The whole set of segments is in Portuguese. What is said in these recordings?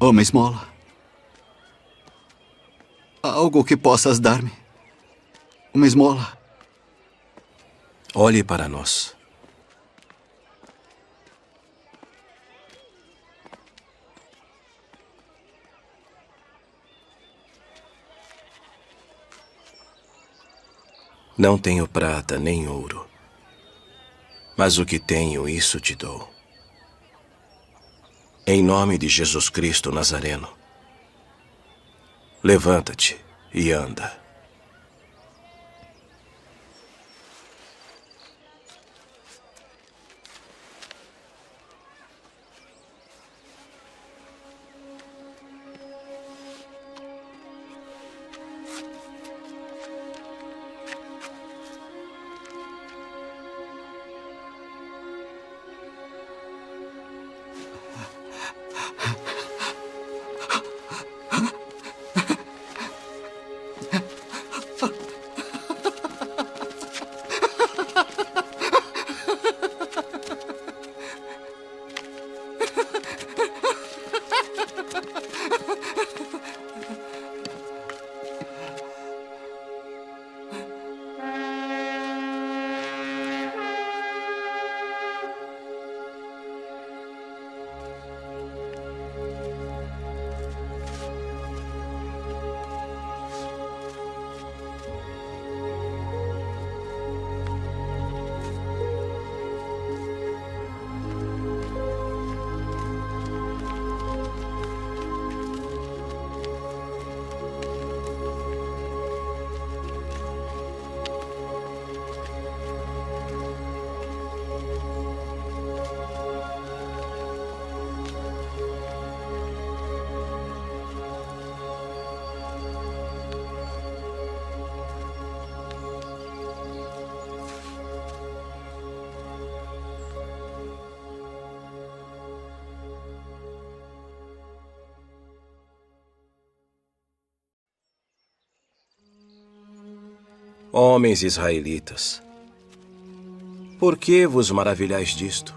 Uma esmola. Algo que possas dar-me. Uma esmola. Olhe para nós. Não tenho prata nem ouro, mas o que tenho, isso te dou. Em nome de Jesus Cristo Nazareno, levanta-te e anda. Homens israelitas, por que vos maravilhais disto?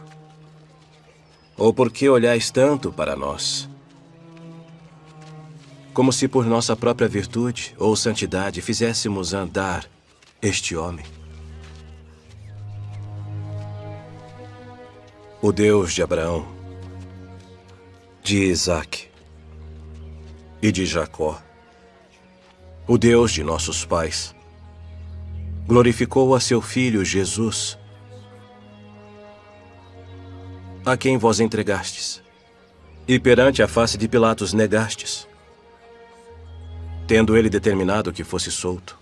Ou por que olhais tanto para nós? Como se por nossa própria virtude ou santidade fizéssemos andar este homem. O Deus de Abraão, de Isaque e de Jacó, o Deus de nossos pais, glorificou a seu Filho Jesus, a quem vós entregastes, e perante a face de Pilatos negastes, tendo ele determinado que fosse solto.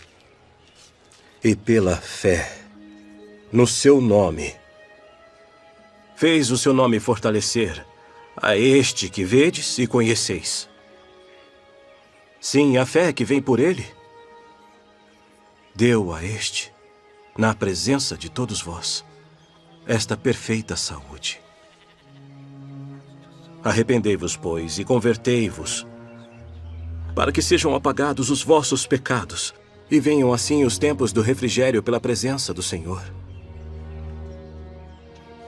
E pela fé no seu nome, fez o seu nome fortalecer a este que vedes e conheceis. Sim, a fé que vem por ele, deu a este, na presença de todos vós, esta perfeita saúde. Arrependei-vos, pois, e convertei-vos, para que sejam apagados os vossos pecados, e venham assim os tempos do refrigério pela presença do Senhor.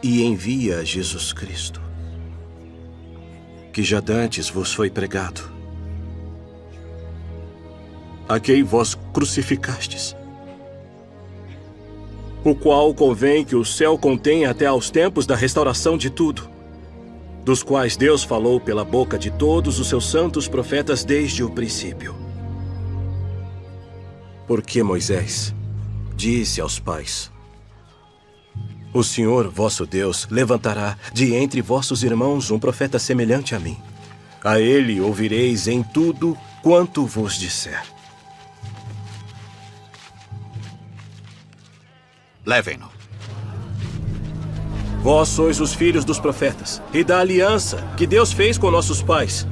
E envia Jesus Cristo, que já dantes vos foi pregado, a quem vós crucificastes, o qual convém que o céu contenha até aos tempos da restauração de tudo, dos quais Deus falou pela boca de todos os seus santos profetas desde o princípio. Porque Moisés disse aos pais: o Senhor, vosso Deus, levantará de entre vossos irmãos um profeta semelhante a mim. A ele ouvireis em tudo quanto vos disser. Levem-no. Vós sois os filhos dos profetas e da aliança que Deus fez com nossos pais,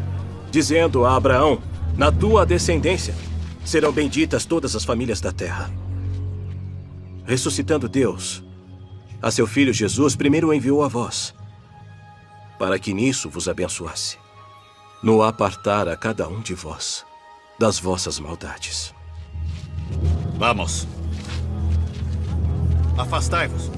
dizendo a Abraão: na tua descendência serão benditas todas as famílias da terra. Ressuscitando Deus a seu Filho Jesus, primeiro o enviou a vós, para que nisso vos abençoasse, no apartar a cada um de vós das vossas maldades. Vamos. Afastai-vos.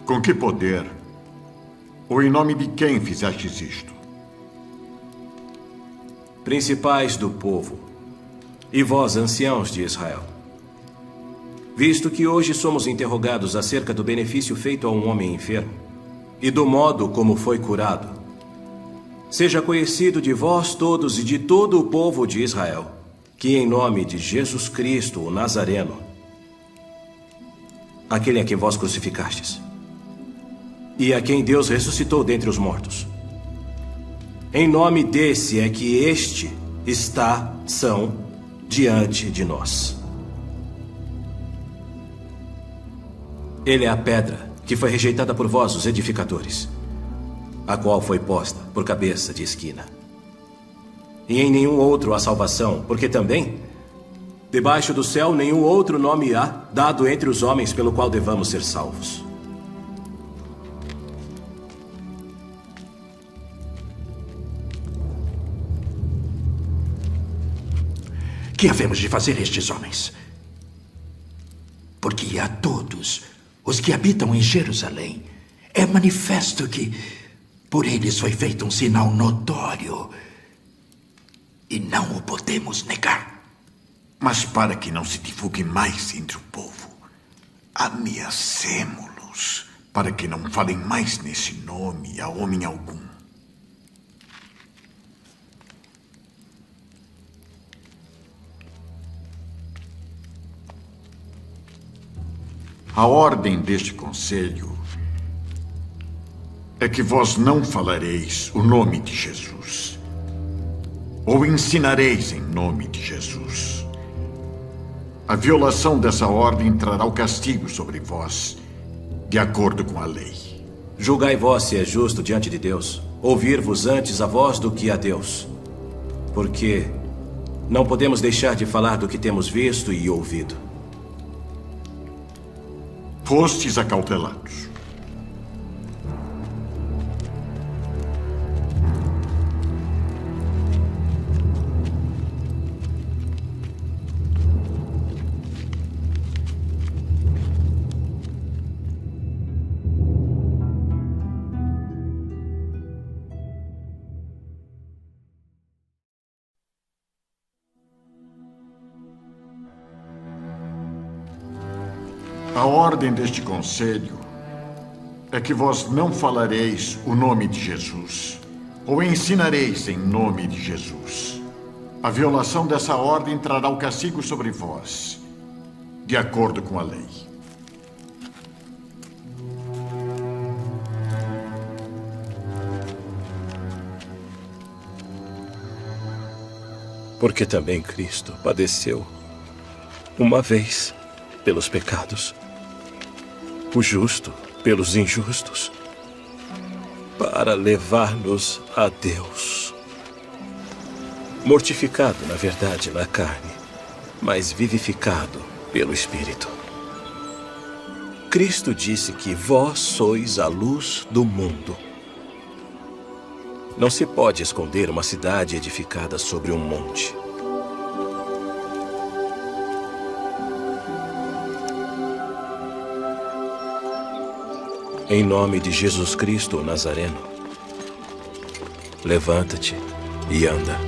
Com que poder? Ou em nome de quem fizestes isto? Principais do povo, e vós, anciãos de Israel, visto que hoje somos interrogados acerca do benefício feito a um homem enfermo e do modo como foi curado, seja conhecido de vós todos e de todo o povo de Israel, que em nome de Jesus Cristo, o Nazareno, aquele a quem vós crucificastes, e a quem Deus ressuscitou dentre os mortos, em nome desse é que este está são diante de nós. Ele é a pedra que foi rejeitada por vós, os edificadores, a qual foi posta por cabeça de esquina. E em nenhum outro há salvação, porque também, debaixo do céu, nenhum outro nome há dado entre os homens pelo qual devamos ser salvos. Que havemos de fazer estes homens? Porque a todos os que habitam em Jerusalém é manifesto que por eles foi feito um sinal notório e não o podemos negar. Mas para que não se divulgue mais entre o povo, ameacemo-los para que não falem mais nesse nome a homem algum. A ordem deste conselho é que vós não falareis o nome de Jesus, ou ensinareis em nome de Jesus. A violação dessa ordem trará o castigo sobre vós, de acordo com a lei. Julgai vós se é justo diante de Deus, ouvir-vos antes a vós do que a Deus. Porque não podemos deixar de falar do que temos visto e ouvido. Fostes acautelados. A ordem deste conselho é que vós não falareis o nome de Jesus, ou ensinareis em nome de Jesus. A violação dessa ordem trará o castigo sobre vós, de acordo com a lei. Porque também Cristo padeceu uma vez pelos pecados, o justo pelos injustos, para levar-nos a Deus. Mortificado, na verdade, na carne, mas vivificado pelo Espírito. Cristo disse que vós sois a luz do mundo. Não se pode esconder uma cidade edificada sobre um monte. Em nome de Jesus Cristo, o Nazareno, levanta-te e anda.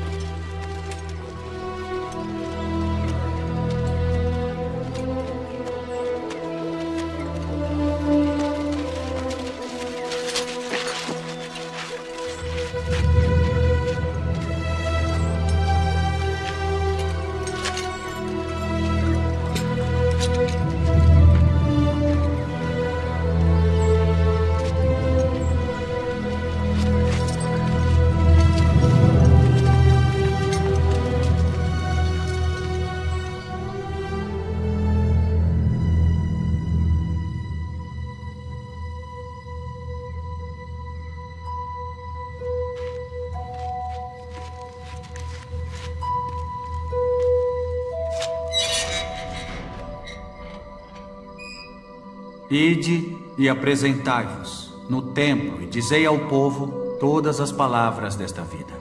Ide e apresentai-vos no templo e dizei ao povo todas as palavras desta vida.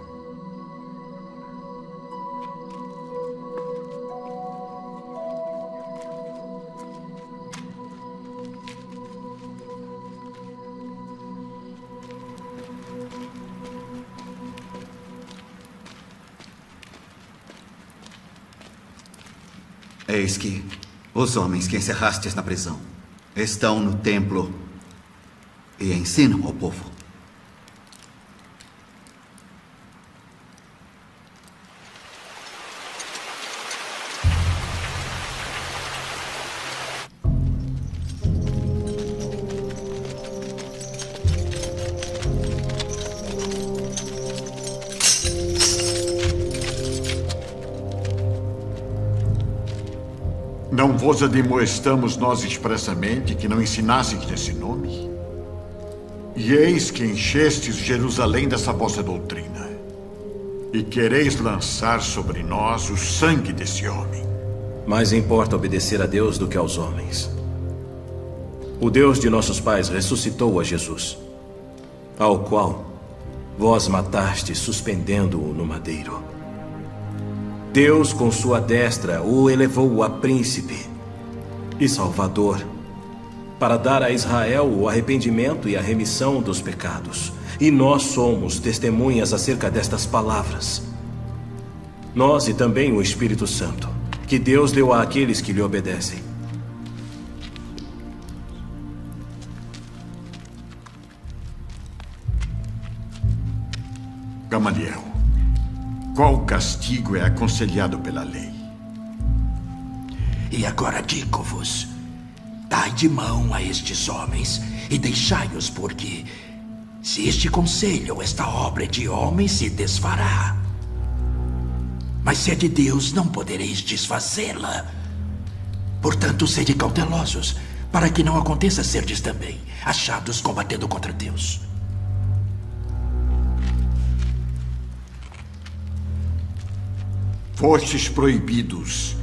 Eis que os homens que encerrastes na prisão estão no templo e ensinam ao povo. Não vos admoestamos nós expressamente que não ensinasseis desse nome? E eis que enchestes Jerusalém dessa vossa doutrina, e quereis lançar sobre nós o sangue desse homem. Mais importa obedecer a Deus do que aos homens. O Deus de nossos pais ressuscitou a Jesus, ao qual vós matastes suspendendo-o no madeiro. Deus, com sua destra, o elevou a príncipe e salvador, para dar a Israel o arrependimento e a remissão dos pecados. E nós somos testemunhas acerca destas palavras. Nós e também o Espírito Santo, que Deus deu àqueles que lhe obedecem. Gamaliel, qual castigo é aconselhado pela lei? E agora digo-vos, dai de mão a estes homens e deixai-os, porque se este conselho ou esta obra é de homens, se desfará. Mas se é de Deus, não podereis desfazê-la. Portanto, sede cautelosos, para que não aconteça serdes também achados combatendo contra Deus. Fostes proibidos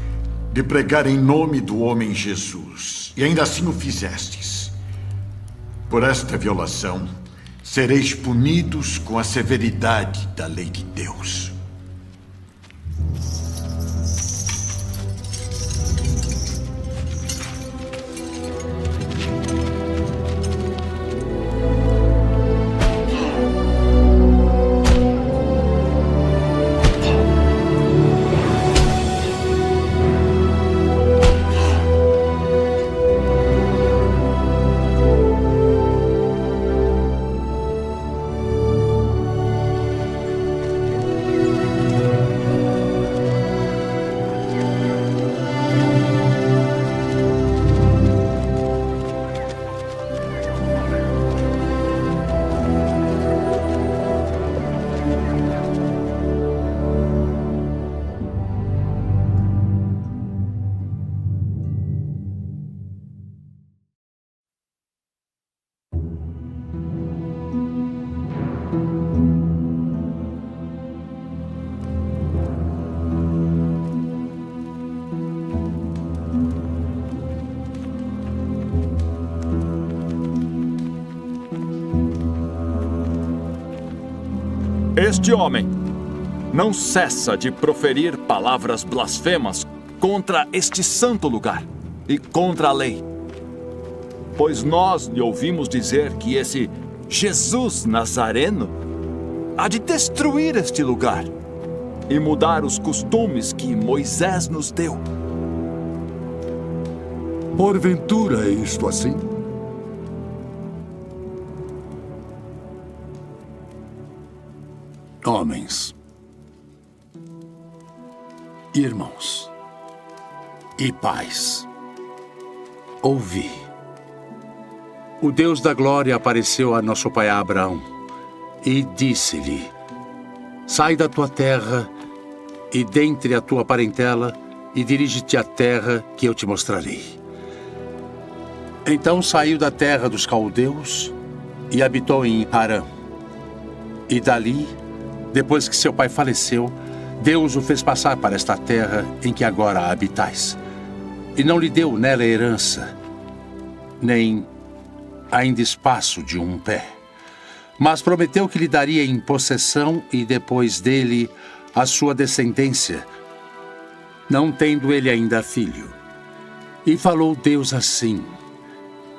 de pregar em nome do homem Jesus, e ainda assim o fizestes. Por esta violação, sereis punidos com a severidade da lei de Deus. Este homem não cessa de proferir palavras blasfemas contra este santo lugar e contra a lei. Pois nós lhe ouvimos dizer que esse Jesus Nazareno há de destruir este lugar e mudar os costumes que Moisés nos deu. Porventura é isto assim? Homens, irmãos e pais, ouvi. O Deus da glória apareceu a nosso pai Abraão e disse-lhe: sai da tua terra e dentre a tua parentela e dirige-te à terra que eu te mostrarei. Então saiu da terra dos caldeus e habitou em Harã. E dali, depois que seu pai faleceu, Deus o fez passar para esta terra em que agora habitais. E não lhe deu nela herança, nem ainda espaço de um pé. Mas prometeu que lhe daria em possessão e depois dele a sua descendência, não tendo ele ainda filho. E falou Deus assim,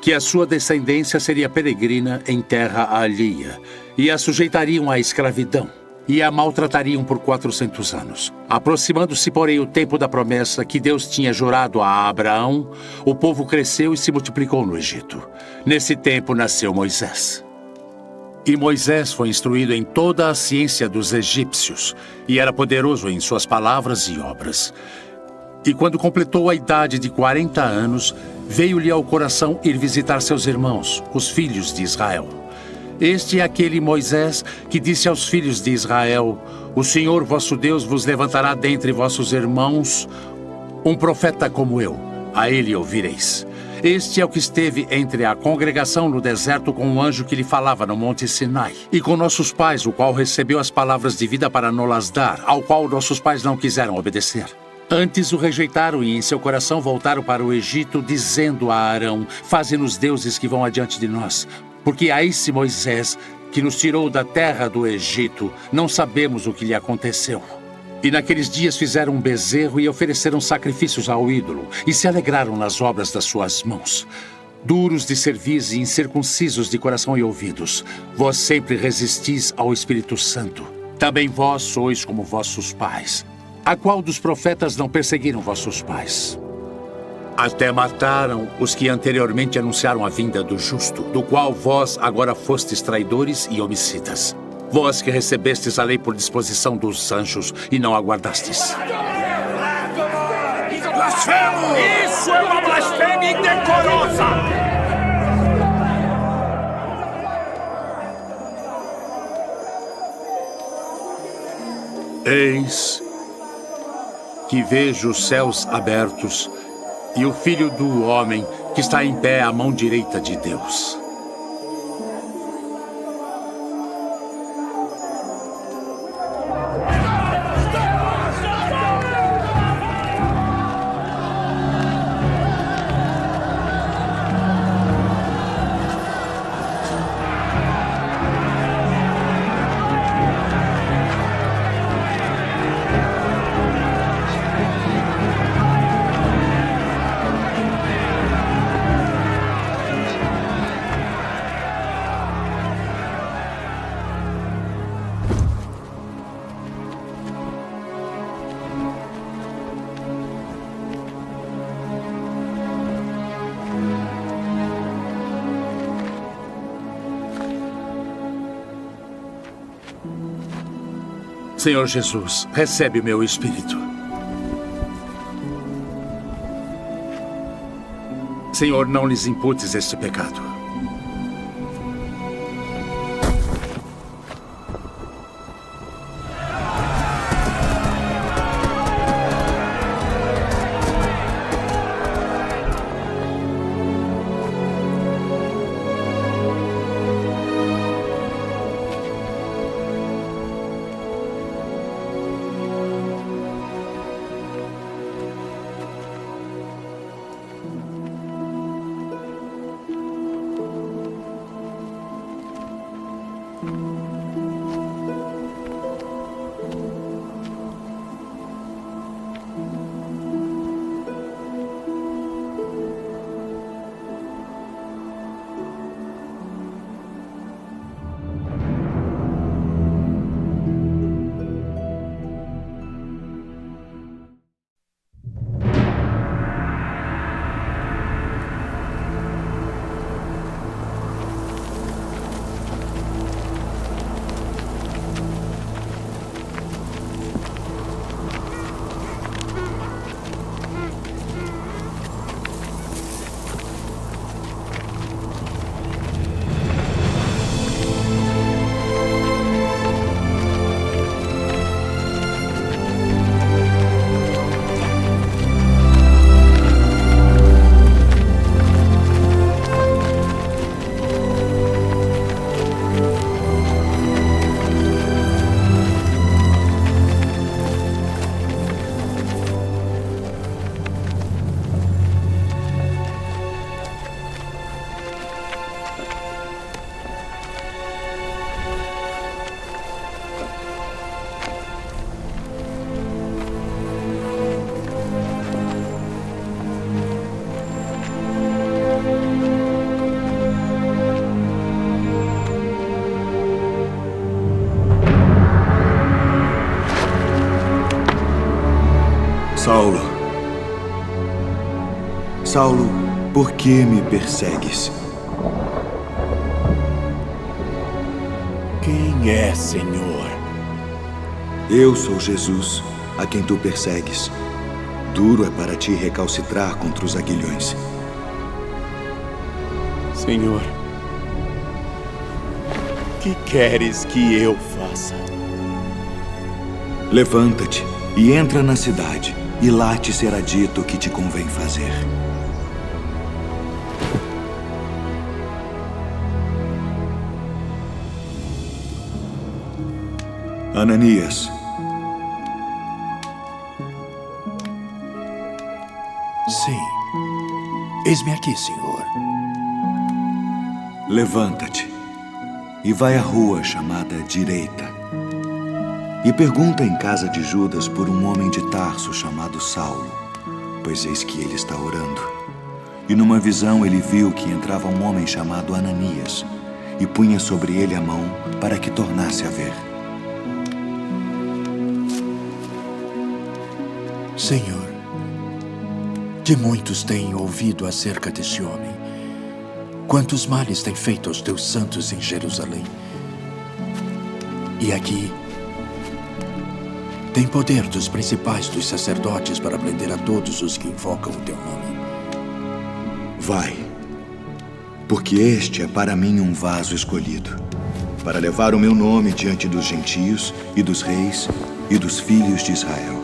que a sua descendência seria peregrina em terra alheia, e a sujeitariam à escravidão. e a maltratariam por 400 anos. Aproximando-se, porém, o tempo da promessa que Deus tinha jurado a Abraão, o povo cresceu e se multiplicou no Egito. Nesse tempo nasceu Moisés. E Moisés foi instruído em toda a ciência dos egípcios, e era poderoso em suas palavras e obras. E quando completou a idade de 40 anos, veio-lhe ao coração ir visitar seus irmãos, os filhos de Israel. Este é aquele Moisés que disse aos filhos de Israel: o Senhor vosso Deus vos levantará dentre vossos irmãos um profeta como eu, a ele ouvireis. Este é o que esteve entre a congregação no deserto com o anjo que lhe falava no monte Sinai, e com nossos pais, o qual recebeu as palavras de vida para nos dar, ao qual nossos pais não quiseram obedecer. Antes o rejeitaram e em seu coração voltaram para o Egito, dizendo a Arão: faze-nos deuses que vão adiante de nós, porque a esse Moisés, que nos tirou da terra do Egito, não sabemos o que lhe aconteceu. E naqueles dias fizeram um bezerro e ofereceram sacrifícios ao ídolo, e se alegraram nas obras das suas mãos. Duros de cerviz e incircuncisos de coração e ouvidos, vós sempre resistis ao Espírito Santo. Também vós sois como vossos pais. A qual dos profetas não perseguiram vossos pais? Até mataram os que anteriormente anunciaram a vinda do justo, do qual vós agora fostes traidores e homicidas. Vós que recebestes a lei por disposição dos anjos e não aguardastes. Blasfemo! Isso é uma blasfêmia indecorosa! Eis que vejo os céus abertos e o Filho do Homem que está em pé à mão direita de Deus. Senhor Jesus, recebe o meu espírito. Senhor, não lhes imputes este pecado. Saulo, Saulo, por que me persegues? Quem é, Senhor? Eu sou Jesus, a quem tu persegues. Duro é para ti recalcitrar contra os aguilhões. Senhor, que queres que eu faça? Levanta-te e entra na cidade, e lá te será dito o que te convém fazer. Ananias. Sim. Eis-me aqui, Senhor. Levanta-te e vai à rua chamada Direita. E pergunta em casa de Judas por um homem de Tarso chamado Saulo, pois eis que ele está orando. E numa visão ele viu que entrava um homem chamado Ananias e punha sobre ele a mão para que tornasse a ver. Senhor, de muitos tenho ouvido acerca deste homem. Quantos males tem feito aos teus santos em Jerusalém. E aqui tem poder dos principais dos sacerdotes para prender a todos os que invocam o teu nome. Vai, porque este é para mim um vaso escolhido, para levar o meu nome diante dos gentios e dos reis e dos filhos de Israel.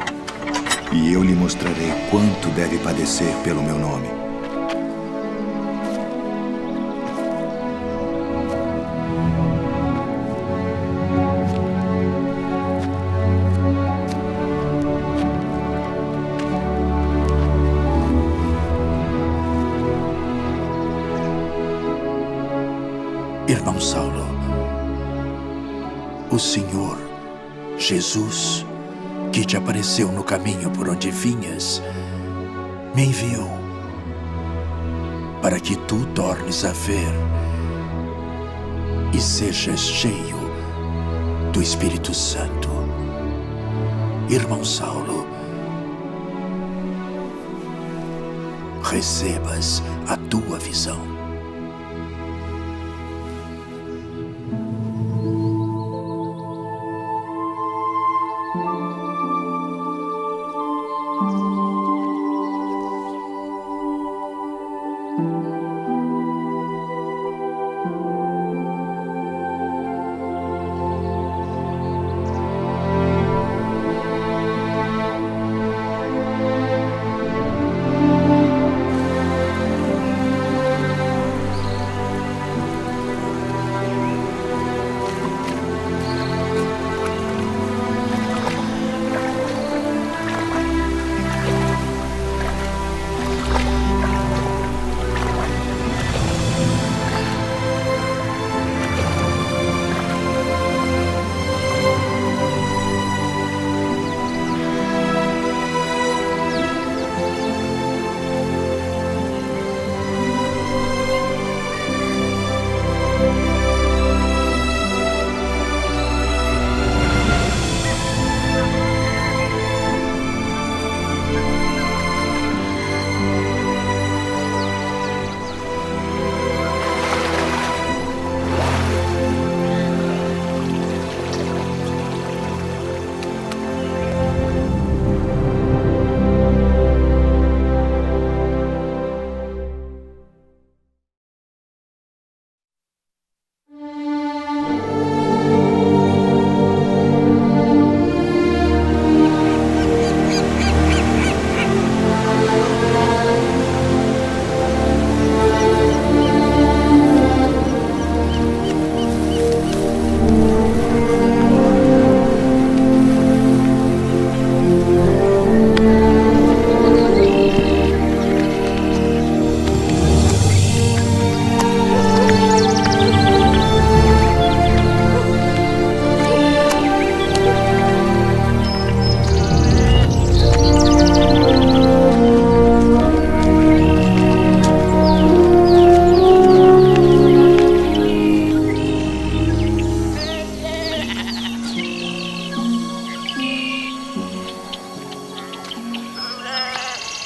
E eu lhe mostrarei quanto deve padecer pelo meu nome. Irmão Saulo, o Senhor Jesus, que te apareceu no caminho por onde vinhas, me enviou para que tu tornes a ver e sejas cheio do Espírito Santo. Irmão Saulo, recebas a tua visão.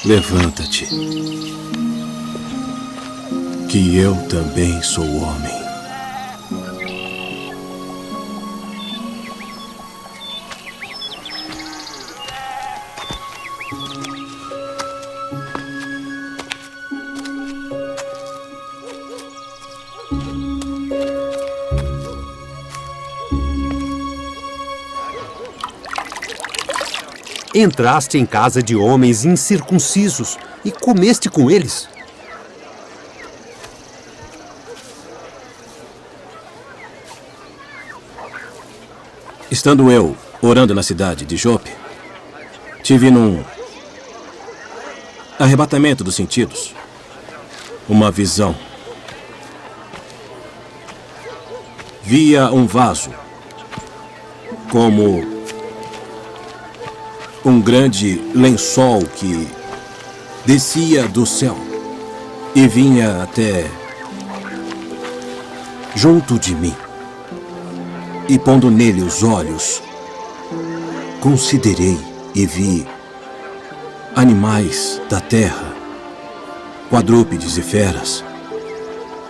levanta-te, que eu também sou homem. Entraste em casa de homens incircuncisos e comeste com eles. Estando eu orando na cidade de Jope, tive num arrebatamento dos sentidos uma visão. Via um vaso como um grande lençol que descia do céu e vinha até junto de mim. E pondo nele os olhos, considerei e vi animais da terra, quadrúpedes e feras,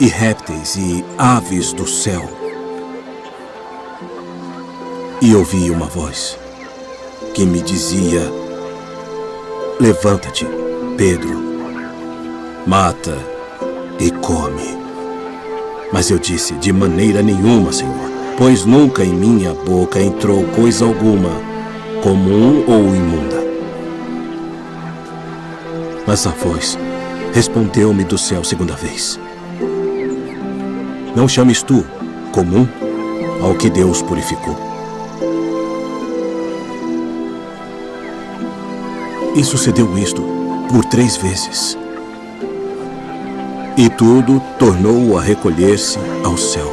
e répteis e aves do céu. E ouvi uma voz que me dizia: levanta-te, Pedro, mata e come. Mas eu disse: de maneira nenhuma, Senhor, pois nunca em minha boca entrou coisa alguma comum ou imunda. Mas a voz respondeu-me do céu segunda vez: não chames tu comum ao que Deus purificou. E sucedeu isto por 3 vezes. E tudo tornou a recolher-se ao céu.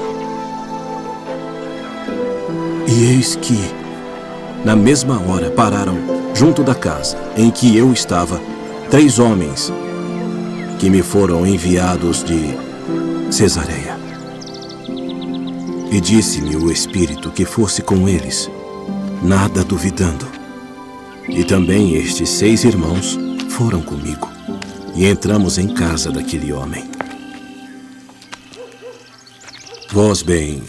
E eis que, na mesma hora, pararam junto da casa em que eu estava 3 homens que me foram enviados de Cesareia. E disse-me o Espírito que fosse com eles, nada duvidando. E também estes 6 irmãos foram comigo, e entramos em casa daquele homem. Vós bem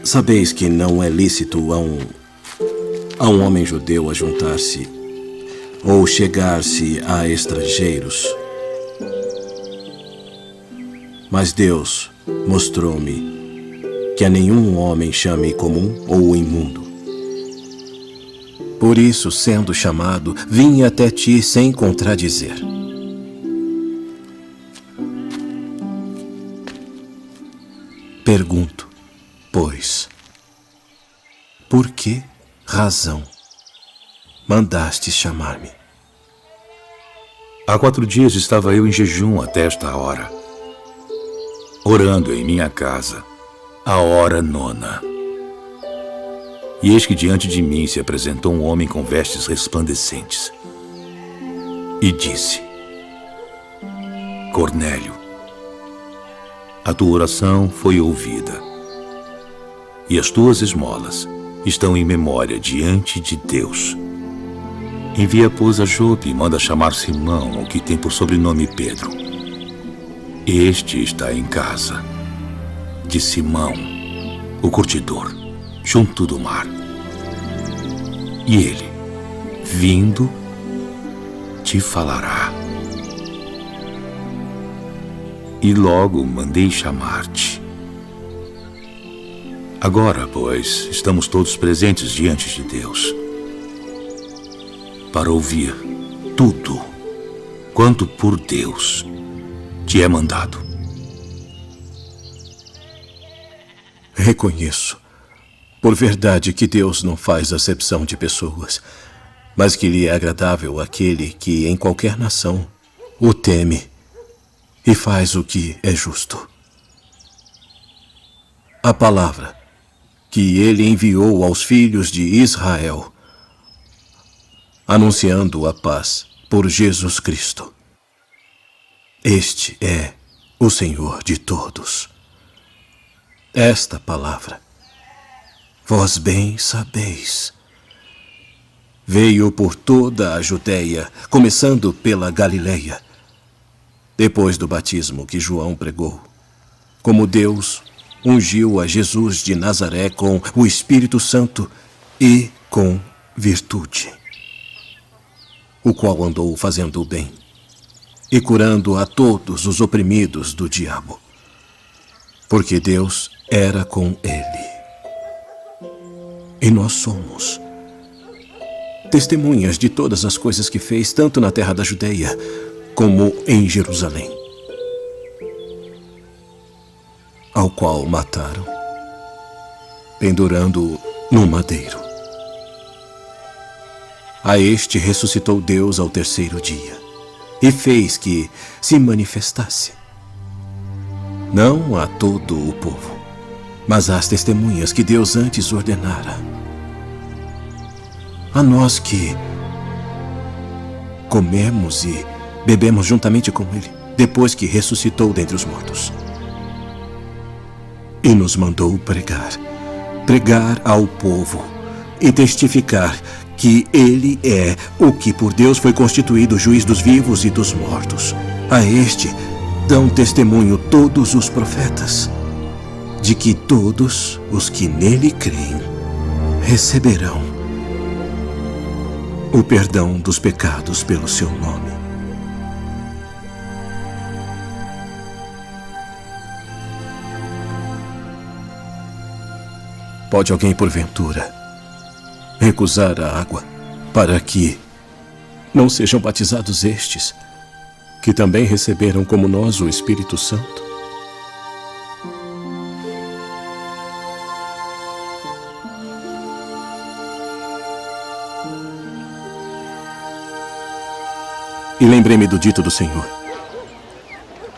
sabeis que não é lícito a um homem judeu ajuntar-se ou chegar-se a estrangeiros. Mas Deus mostrou-me que a nenhum homem chame comum ou imundo. Por isso, sendo chamado, vim até ti sem contradizer. Pergunto, pois, por que razão mandaste chamar-me? Há 4 dias estava eu em jejum até esta hora, orando em minha casa, a hora 9. E eis que diante de mim se apresentou um homem com vestes resplandecentes. E disse: Cornélio, a tua oração foi ouvida, e as tuas esmolas estão em memória diante de Deus. Envia, pois, a Jope e manda chamar Simão, o que tem por sobrenome Pedro. Este está em casa de Simão, o curtidor, junto do mar. E ele, vindo, te falará. E logo mandei chamar-te. Agora, pois, estamos todos presentes diante de Deus para ouvir tudo quanto por Deus te é mandado. Reconheço, por verdade, que Deus não faz acepção de pessoas, mas que lhe é agradável aquele que em qualquer nação o teme e faz o que é justo. A palavra que ele enviou aos filhos de Israel, anunciando a paz por Jesus Cristo. Este é o Senhor de todos. Esta palavra, vós bem sabeis, veio por toda a Judéia, começando pela Galileia, depois do batismo que João pregou, como Deus ungiu a Jesus de Nazaré com o Espírito Santo e com virtude, o qual andou fazendo o bem e curando a todos os oprimidos do diabo, porque Deus era com ele. E nós somos testemunhas de todas as coisas que fez, tanto na terra da Judeia como em Jerusalém, ao qual mataram, pendurando-o no madeiro. A este ressuscitou Deus ao terceiro dia e fez que se manifestasse, não a todo o povo, mas às testemunhas que Deus antes ordenara, a nós que comemos e bebemos juntamente com ele, depois que ressuscitou dentre os mortos. E nos mandou pregar ao povo e testificar que ele é o que por Deus foi constituído juiz dos vivos e dos mortos. A este dão testemunho todos os profetas, de que todos os que nele creem receberão o perdão dos pecados pelo seu nome. Pode alguém, porventura, recusar a água para que não sejam batizados estes, que também receberam como nós o Espírito Santo? E lembrei-me do dito do Senhor,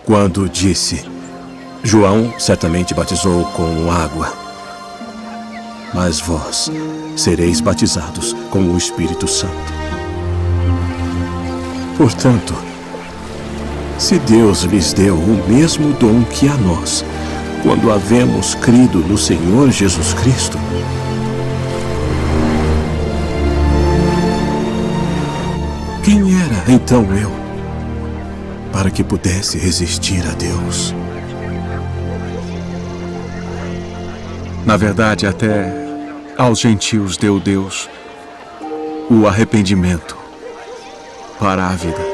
quando disse: João certamente batizou com água, mas vós sereis batizados com o Espírito Santo. Portanto, se Deus lhes deu o mesmo dom que a nós, quando havemos crido no Senhor Jesus Cristo, quem era então eu, para que pudesse resistir a Deus? Na verdade, até aos gentios deu Deus o arrependimento para a vida.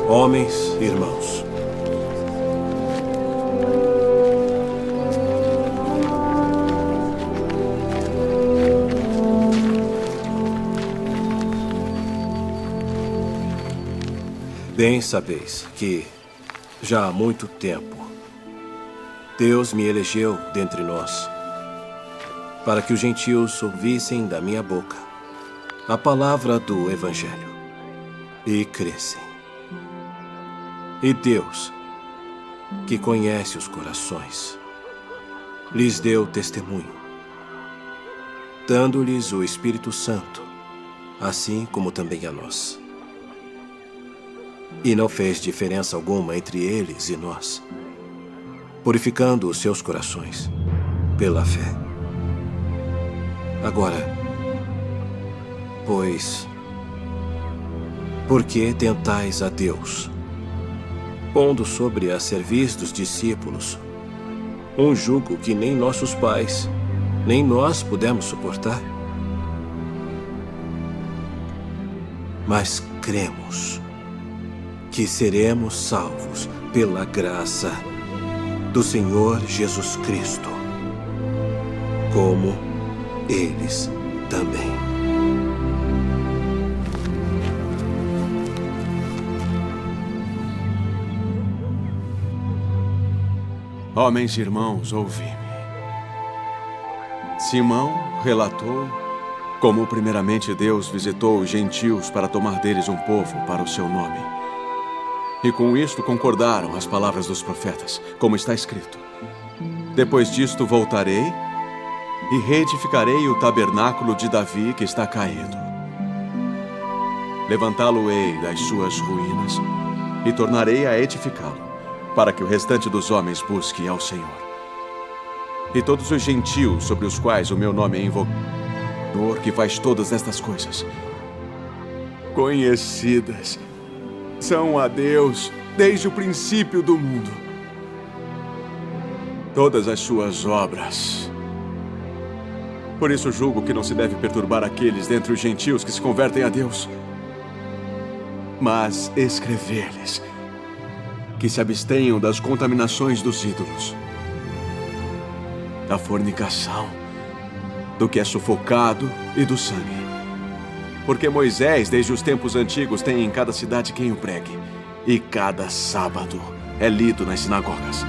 Homens, irmãos, bem sabeis que, já há muito tempo, Deus me elegeu dentre nós, para que os gentios ouvissem da minha boca a palavra do Evangelho e crescem. E Deus, que conhece os corações, lhes deu testemunho, dando-lhes o Espírito Santo, assim como também a nós. E não fez diferença alguma entre eles e nós, purificando os seus corações pela fé. Agora, pois, por que tentais a Deus, pondo sobre a cerviz dos discípulos um jugo que nem nossos pais, nem nós pudemos suportar? Mas cremos que seremos salvos pela graça do Senhor Jesus Cristo, como eles também. Homens e irmãos, ouvi-me. Simão relatou como primeiramente Deus visitou os gentios para tomar deles um povo para o seu nome. E com isto concordaram as palavras dos profetas, como está escrito. Depois disto voltarei e reedificarei o tabernáculo de Davi que está caído. Levantá-lo-ei das suas ruínas e tornarei a edificá-lo, para que o restante dos homens busque ao Senhor. E todos os gentios sobre os quais o meu nome é invocado, Senhor que faz todas estas coisas, conhecidas são a Deus desde o princípio do mundo. Todas as suas obras. Por isso julgo que não se deve perturbar aqueles dentre os gentios que se convertem a Deus, mas escrever-lhes que se abstenham das contaminações dos ídolos, da fornicação, do que é sufocado e do sangue. Porque Moisés, desde os tempos antigos, tem em cada cidade quem o pregue, e cada sábado é lido nas sinagogas.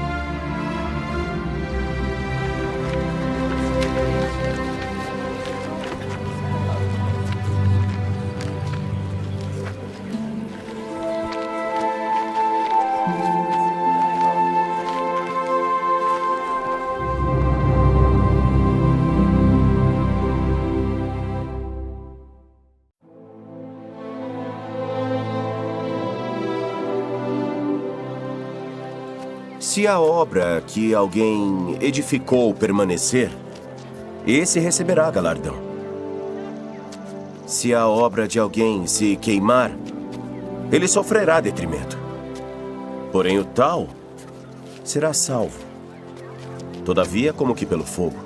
Se a obra que alguém edificou permanecer, esse receberá galardão. Se a obra de alguém se queimar, ele sofrerá detrimento. Porém, o tal será salvo, todavia como que pelo fogo.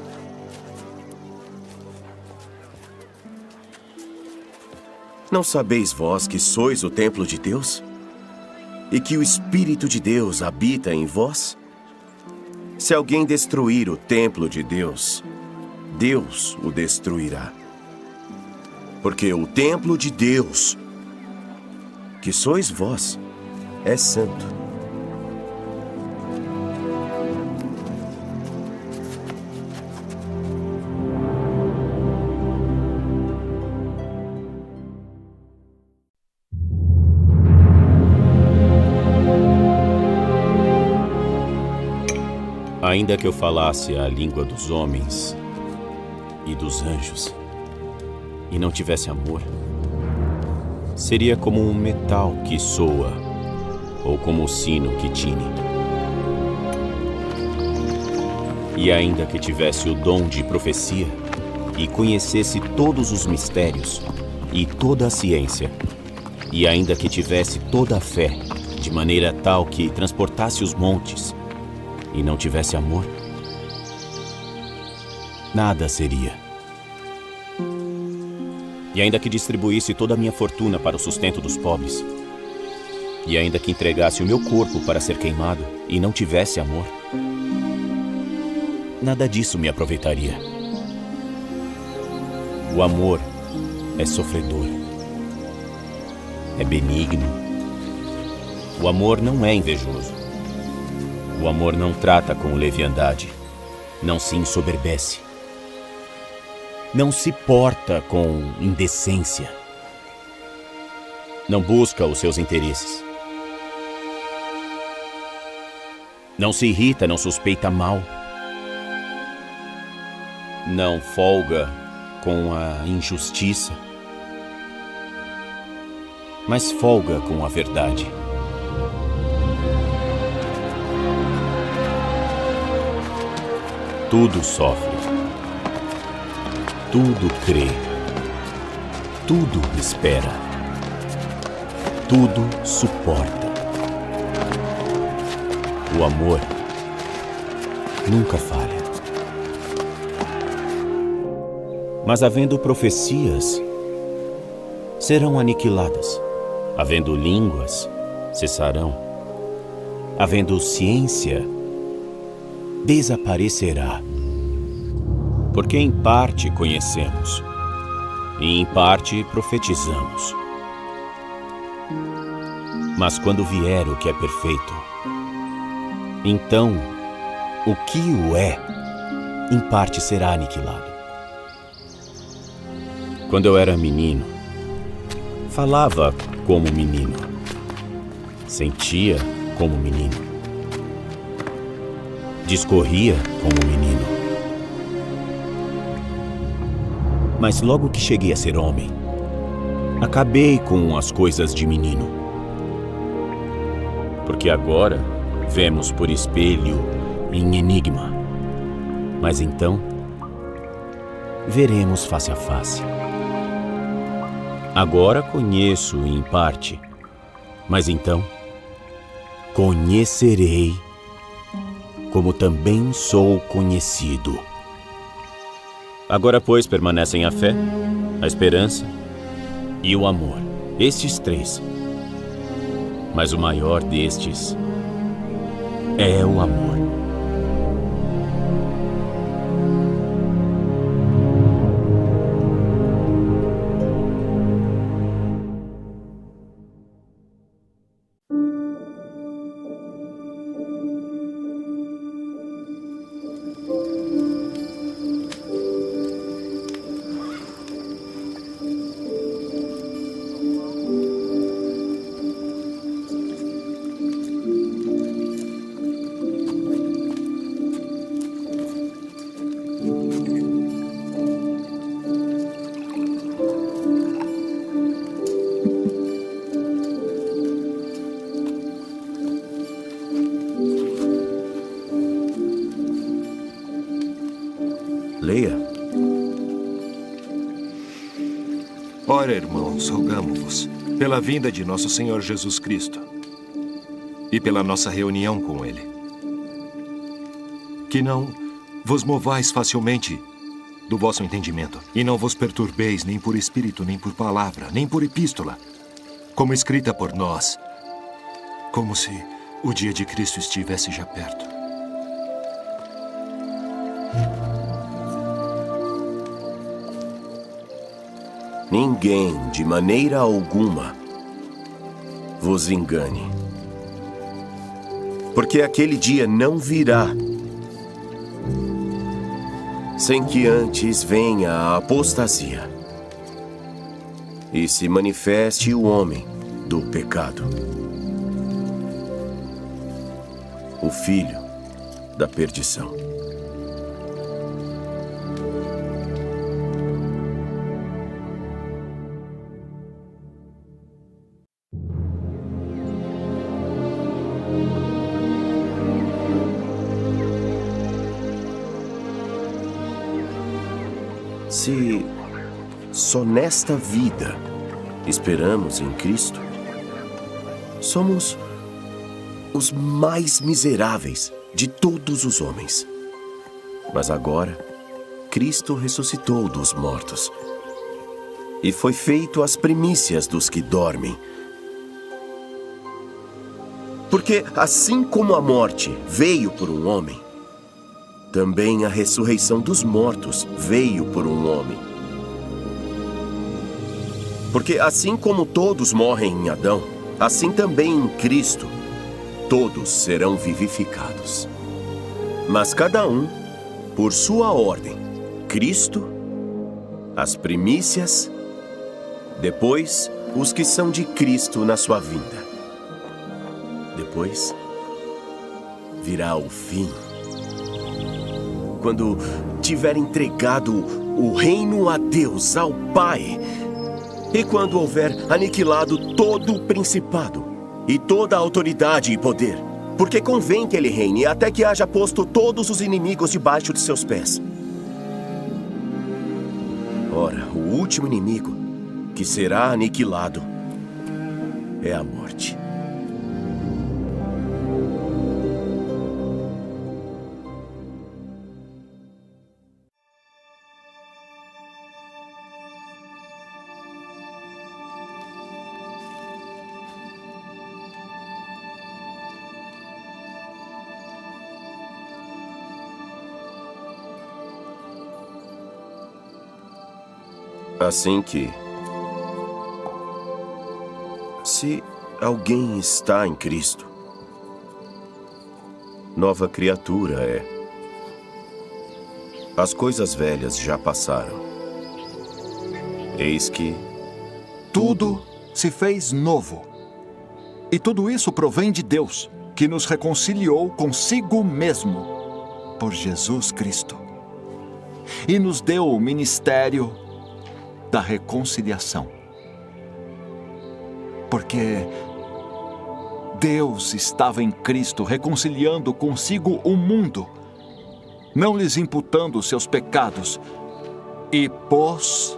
Não sabeis vós que sois o templo de Deus? E que o Espírito de Deus habita em vós? Se alguém destruir o templo de Deus, Deus o destruirá. Porque o templo de Deus, que sois vós, é santo. Ainda que eu falasse a língua dos homens e dos anjos, e não tivesse amor, seria como um metal que soa, ou como o sino que tine. E ainda que tivesse o dom de profecia, e conhecesse todos os mistérios, e toda a ciência, e ainda que tivesse toda a fé, de maneira tal que transportasse os montes, e não tivesse amor, nada seria. E ainda que distribuísse toda a minha fortuna para o sustento dos pobres, e ainda que entregasse o meu corpo para ser queimado e não tivesse amor, nada disso me aproveitaria. O amor é sofredor, é benigno. O amor não é invejoso. O amor não trata com leviandade, não se ensoberbece, não se porta com indecência, não busca os seus interesses, não se irrita, não suspeita mal, não folga com a injustiça, mas folga com a verdade. Tudo sofre, tudo crê, tudo espera, tudo suporta. O amor nunca falha. Mas havendo profecias, serão aniquiladas. Havendo línguas, cessarão. Havendo ciência, desaparecerá. Porque em parte conhecemos, e em parte profetizamos. Mas quando vier o que é perfeito, então o que o é, em parte será aniquilado. Quando eu era menino, falava como menino, sentia como menino, discorria como menino. Mas logo que cheguei a ser homem, acabei com as coisas de menino. Porque agora vemos por espelho em enigma, mas então veremos face a face. Agora conheço em parte, mas então conhecerei como também sou conhecido. Agora, pois, permanecem a fé, a esperança e o amor, estes três. Mas o maior destes é o amor. Leia. Ora, irmãos, rogamo-vos, pela vinda de nosso Senhor Jesus Cristo e pela nossa reunião com Ele, que não vos movais facilmente do vosso entendimento, e não vos perturbeis nem por espírito, nem por palavra, nem por epístola, como escrita por nós, como se o dia de Cristo estivesse já perto. Ninguém, de maneira alguma, vos engane. Porque aquele dia não virá sem que antes venha a apostasia e se manifeste o homem do pecado, o filho da perdição. Se só nesta vida esperamos em Cristo, somos os mais miseráveis de todos os homens. Mas agora, Cristo ressuscitou dos mortos e foi feito as primícias dos que dormem. Porque assim como a morte veio por um homem, também a ressurreição dos mortos veio por um homem. Porque assim como todos morrem em Adão, assim também em Cristo, todos serão vivificados. Mas cada um, por sua ordem, Cristo, as primícias, depois os que são de Cristo na sua vinda. Depois virá o fim, quando tiver entregado o reino a Deus, ao Pai, e quando houver aniquilado todo o principado, e toda a autoridade e poder, porque convém que ele reine até que haja posto todos os inimigos debaixo de seus pés. Ora, o último inimigo que será aniquilado é a morte. Assim que, se alguém está em Cristo, nova criatura é. As coisas velhas já passaram. Eis que tudo se fez novo. E tudo isso provém de Deus, que nos reconciliou consigo mesmo, por Jesus Cristo. E nos deu o ministério da reconciliação. Porque Deus estava em Cristo reconciliando consigo o mundo, não lhes imputando seus pecados, e pôs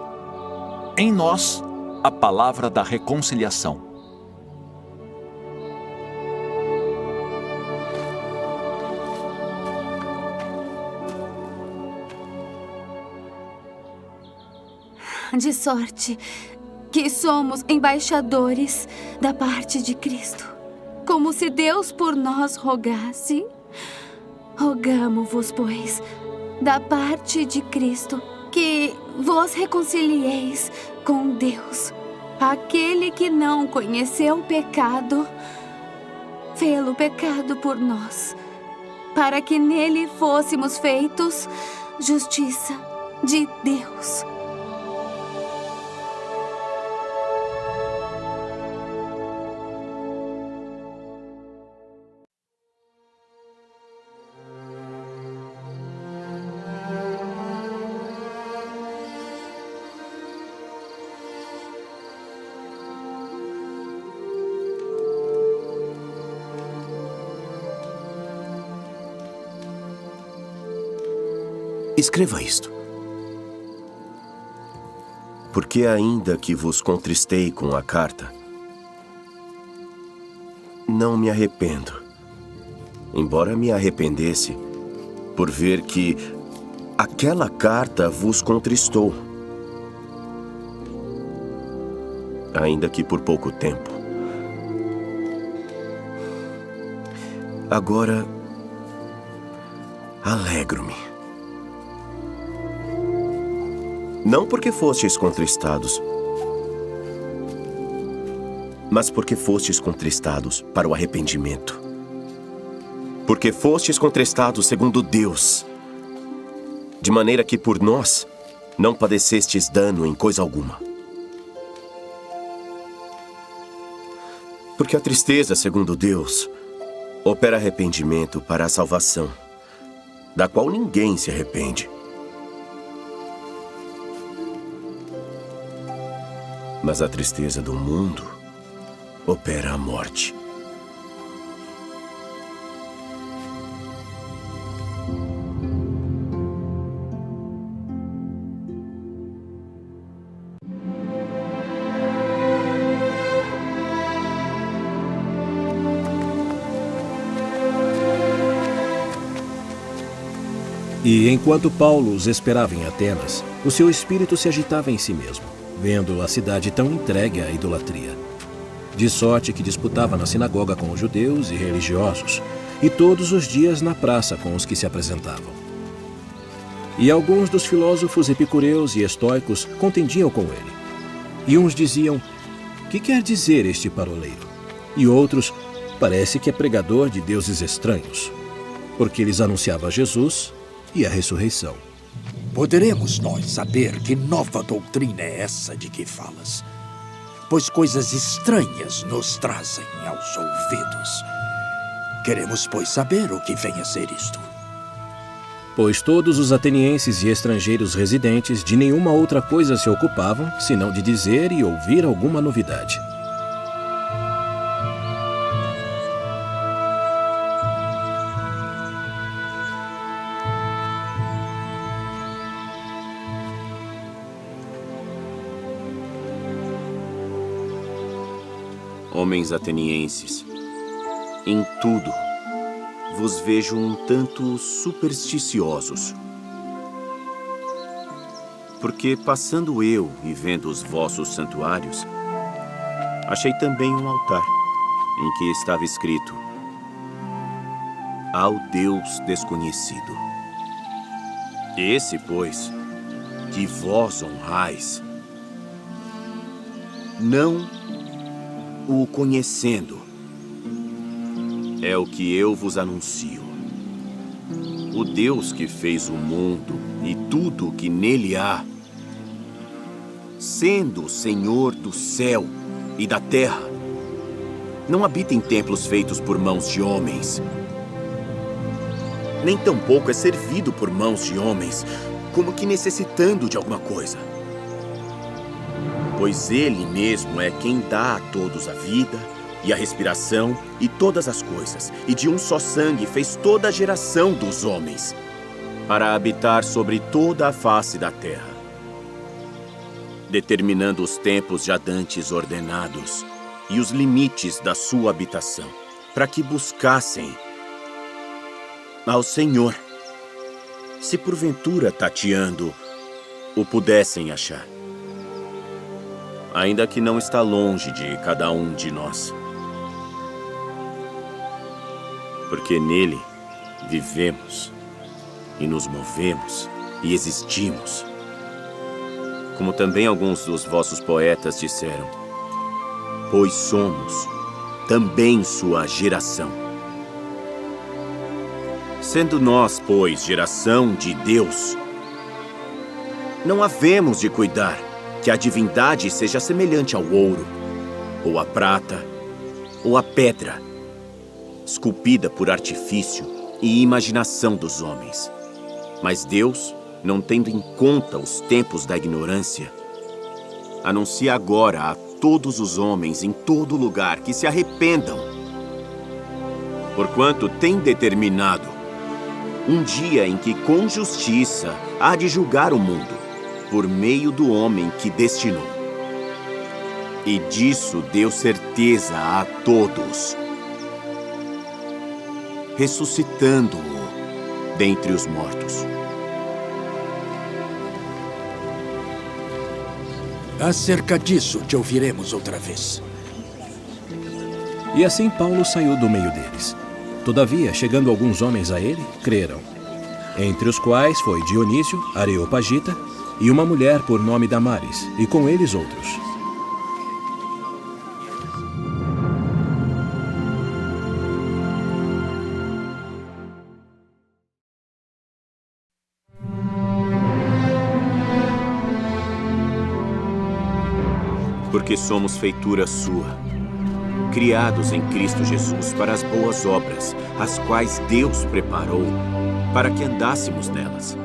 em nós a palavra da reconciliação. De sorte que somos embaixadores da parte de Cristo, como se Deus por nós rogasse. Rogamo-vos, pois, da parte de Cristo, que vos reconcilieis com Deus. Aquele que não conheceu o pecado, fê-lo pecado por nós, para que nele fôssemos feitos justiça de Deus. Escreva isto. Porque ainda que vos contristei com a carta, não me arrependo. Embora me arrependesse por ver que aquela carta vos contristou. Ainda que por pouco tempo. Agora, alegro-me. Não porque fostes contristados, mas porque fostes contristados para o arrependimento. Porque fostes contristados segundo Deus, de maneira que por nós não padecestes dano em coisa alguma. Porque a tristeza, segundo Deus, opera arrependimento para a salvação, da qual ninguém se arrepende. Mas a tristeza do mundo opera a morte. E enquanto Paulo os esperava em Atenas, o seu espírito se agitava em si mesmo, vendo a cidade tão entregue à idolatria. De sorte que disputava na sinagoga com os judeus e religiosos, e todos os dias na praça com os que se apresentavam. E alguns dos filósofos epicureus e estoicos contendiam com ele. E uns diziam: "Que quer dizer este paroleiro?" E outros: "Parece que é pregador de deuses estranhos", porque lhes anunciava Jesus e a ressurreição. Poderemos nós saber que nova doutrina é essa de que falas? Pois coisas estranhas nos trazem aos ouvidos. Queremos, pois, saber o que vem a ser isto. Pois todos os atenienses e estrangeiros residentes de nenhuma outra coisa se ocupavam, senão de dizer e ouvir alguma novidade. Homens atenienses, em tudo vos vejo um tanto supersticiosos. Porque passando eu e vendo os vossos santuários, achei também um altar, em que estava escrito: "Ao Deus desconhecido". Esse, pois, que vós honrais, não o conhecendo, é o que eu vos anuncio. o Deus que fez o mundo e tudo o que nele há, sendo o Senhor do céu e da terra, não habita em templos feitos por mãos de homens, nem tampouco é servido por mãos de homens, como que necessitando de alguma coisa. Pois Ele mesmo é quem dá a todos a vida e a respiração e todas as coisas, e de um só sangue fez toda a geração dos homens, para habitar sobre toda a face da terra, determinando os tempos já dantes ordenados e os limites da sua habitação, para que buscassem ao Senhor, se porventura tateando o pudessem achar, ainda que não está longe de cada um de nós, porque nele vivemos e nos movemos e existimos, como também alguns dos vossos poetas disseram, pois somos também sua geração. Sendo nós, pois, geração de Deus, não havemos de cuidar que a divindade seja semelhante ao ouro, ou à prata, ou à pedra, esculpida por artifício e imaginação dos homens. Mas Deus, não tendo em conta os tempos da ignorância, anuncia agora a todos os homens em todo lugar que se arrependam, porquanto tem determinado um dia em que com justiça há de julgar o mundo, por meio do homem que destinou. E disso deu certeza a todos, ressuscitando-o dentre os mortos. Acerca disso te ouviremos outra vez. E assim Paulo saiu do meio deles. Todavia, chegando alguns homens a ele, creram, entre os quais foi Dionísio, Areopagita, e uma mulher por nome Damaris, e com eles outros. Porque somos feitura sua, criados em Cristo Jesus para as boas obras, as quais Deus preparou para que andássemos nelas.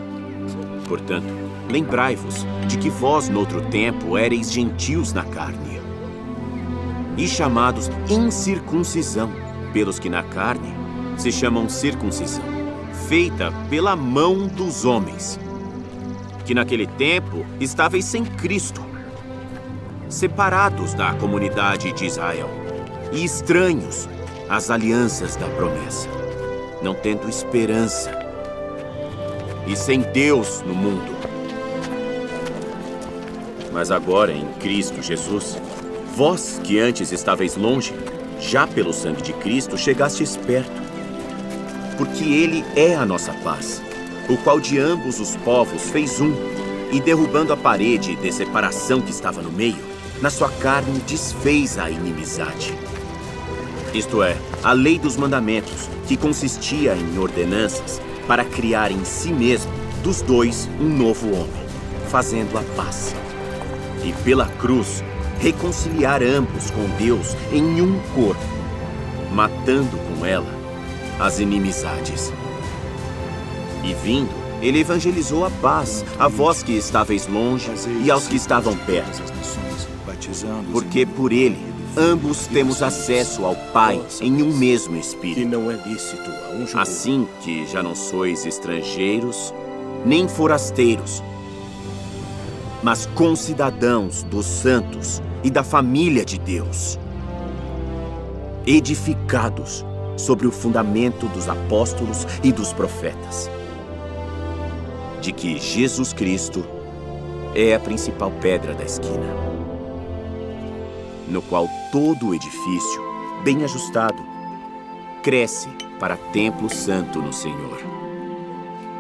Portanto, lembrai-vos de que vós, noutro tempo, éreis gentios na carne, e chamados incircuncisão, pelos que na carne se chamam circuncisão, feita pela mão dos homens, que naquele tempo estáveis sem Cristo, separados da comunidade de Israel, e estranhos às alianças da promessa, não tendo esperança, e sem Deus no mundo. Mas agora, em Cristo Jesus, vós que antes estáveis longe, já pelo sangue de Cristo chegastes perto, porque Ele é a nossa paz, o qual de ambos os povos fez um, e derrubando a parede de separação que estava no meio, na sua carne desfez a inimizade. Isto é, a lei dos mandamentos, que consistia em ordenanças, para criar em si mesmo, dos dois, um novo homem, fazendo a paz. E pela cruz, reconciliar ambos com Deus em um corpo, matando com ela as inimizades. E vindo, ele evangelizou a paz a vós que estáveis longe e aos que estavam perto. Porque por ele, ambos temos acesso ao Pai em um mesmo Espírito. E não é lícito a um judeu. Assim que já não sois estrangeiros, nem forasteiros, mas concidadãos dos santos e da família de Deus, edificados sobre o fundamento dos apóstolos e dos profetas, de que Jesus Cristo é a principal pedra da esquina, no qual todo o edifício, bem ajustado, cresce para templo santo no Senhor,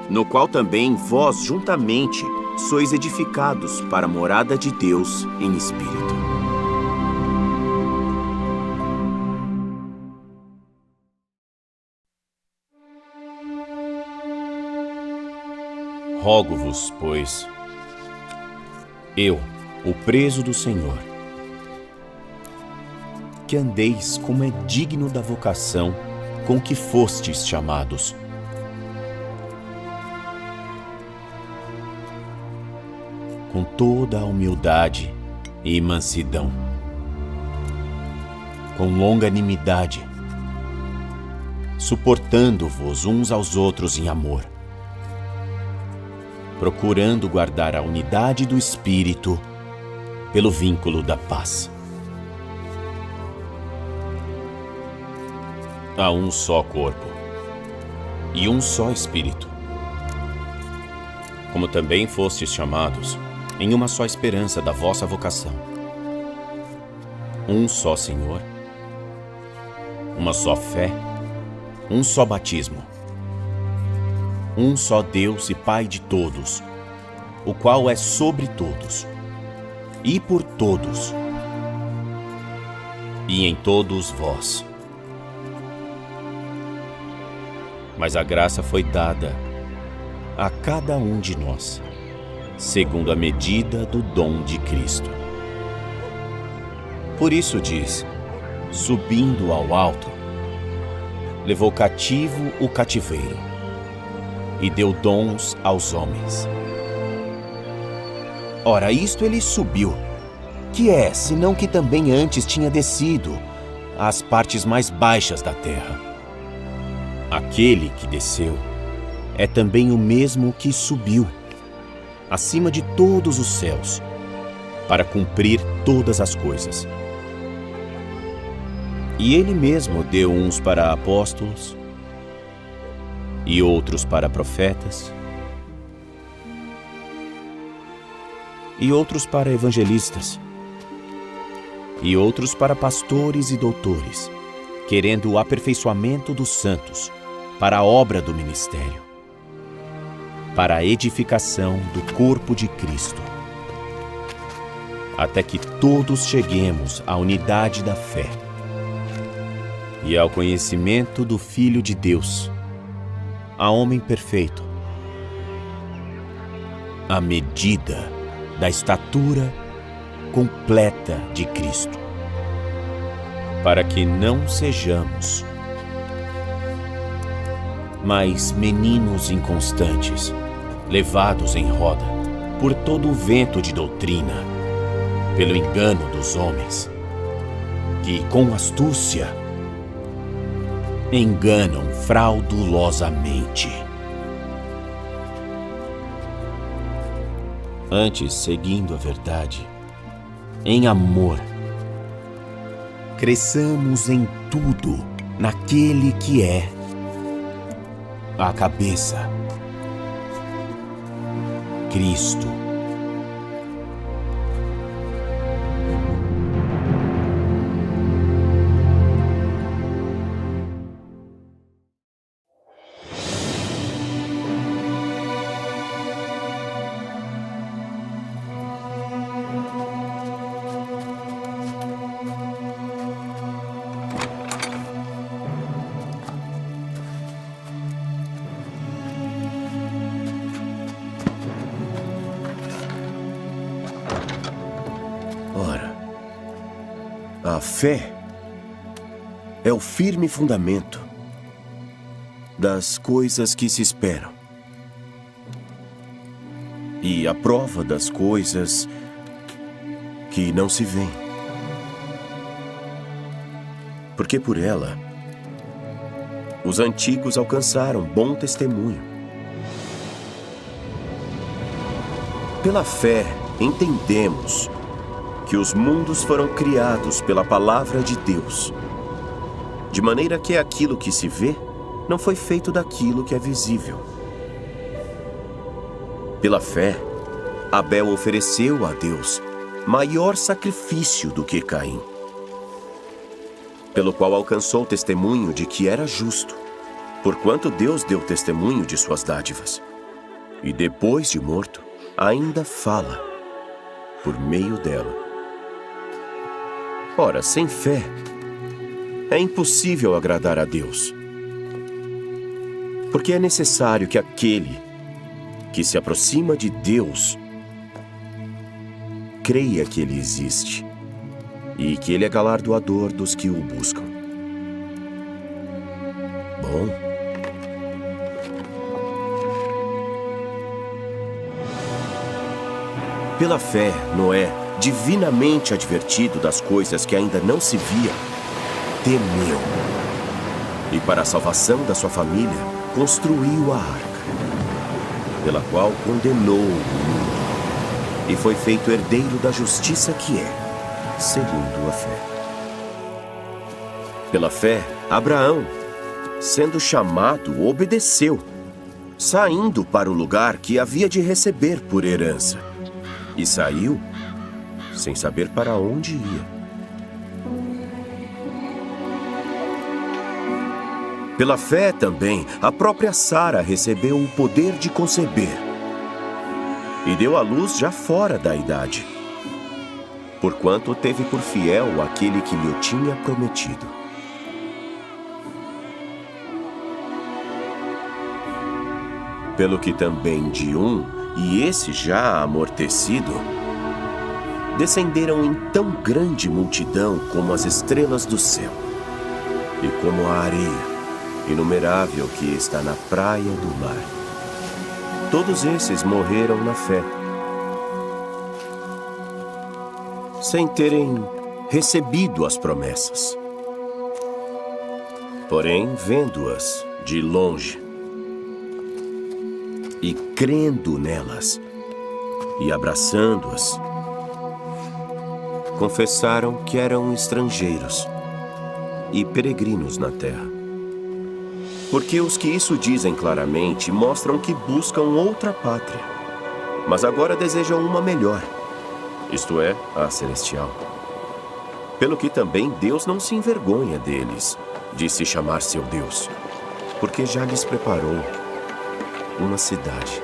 no qual também vós juntamente sois edificados para a morada de Deus em espírito. Rogo-vos, pois, eu, o preso do Senhor, que andeis como é digno da vocação com que fostes chamados. Com toda a humildade e mansidão, com longanimidade, suportando-vos uns aos outros em amor, procurando guardar a unidade do Espírito pelo vínculo da paz. Há um só corpo e um só Espírito, como também fostes chamados em uma só esperança da vossa vocação. Um só Senhor, uma só fé, um só batismo, um só Deus e Pai de todos, o qual é sobre todos, e por todos, e em todos vós. Mas a graça foi dada a cada um de nós, segundo a medida do dom de Cristo. Por isso diz, subindo ao alto, levou cativo o cativeiro e deu dons aos homens. Ora, isto ele subiu, que é, senão que também antes tinha descido às partes mais baixas da terra. Aquele que desceu é também o mesmo que subiu acima de todos os céus, para cumprir todas as coisas. E ele mesmo deu uns para apóstolos, e outros para profetas, e outros para evangelistas, e outros para pastores e doutores, querendo o aperfeiçoamento dos santos, para a obra do ministério, para a edificação do corpo de Cristo, até que todos cheguemos à unidade da fé e ao conhecimento do Filho de Deus, a homem perfeito, à medida da estatura completa de Cristo, para que não sejamos mais meninos inconstantes, levados em roda por todo o vento de doutrina, pelo engano dos homens, que com astúcia enganam fraudulosamente. Antes, seguindo a verdade, em amor, cresçamos em tudo naquele que é a cabeça, Cristo. A fé é o firme fundamento das coisas que se esperam e a prova das coisas que não se veem. Porque por ela, os antigos alcançaram bom testemunho. Pela fé, entendemos que os mundos foram criados pela palavra de Deus, de maneira que aquilo que se vê não foi feito daquilo que é visível. Pela fé, Abel ofereceu a Deus maior sacrifício do que Caim, pelo qual alcançou testemunho de que era justo, porquanto Deus deu testemunho de suas dádivas, e depois de morto, ainda fala por meio dela. Ora, sem fé, é impossível agradar a Deus, porque é necessário que aquele que se aproxima de Deus, creia que Ele existe e que Ele é galardoador dos que o buscam. Bom. Pela fé, Noé, divinamente advertido das coisas que ainda não se via, temeu. E para a salvação da sua família, construiu a arca, pela qual condenou o mundo, e foi feito herdeiro da justiça que é, segundo a fé. Pela fé, Abraão, sendo chamado, obedeceu, saindo para o lugar que havia de receber por herança. E saiu sem saber para onde ia. Pela fé também, a própria Sara recebeu o poder de conceber e deu à luz já fora da idade, porquanto teve por fiel aquele que lhe o tinha prometido. Pelo que também de um, e esse já amortecido, descenderam em tão grande multidão como as estrelas do céu, e como a areia inumerável que está na praia do mar. Todos esses morreram na fé, sem terem recebido as promessas. Porém, vendo-as de longe e crendo nelas e abraçando-as, confessaram que eram estrangeiros e peregrinos na terra. Porque os que isso dizem claramente mostram que buscam outra pátria, mas agora desejam uma melhor, isto é, a celestial. Pelo que também Deus não se envergonha deles, de se chamar seu Deus, porque já lhes preparou uma cidade.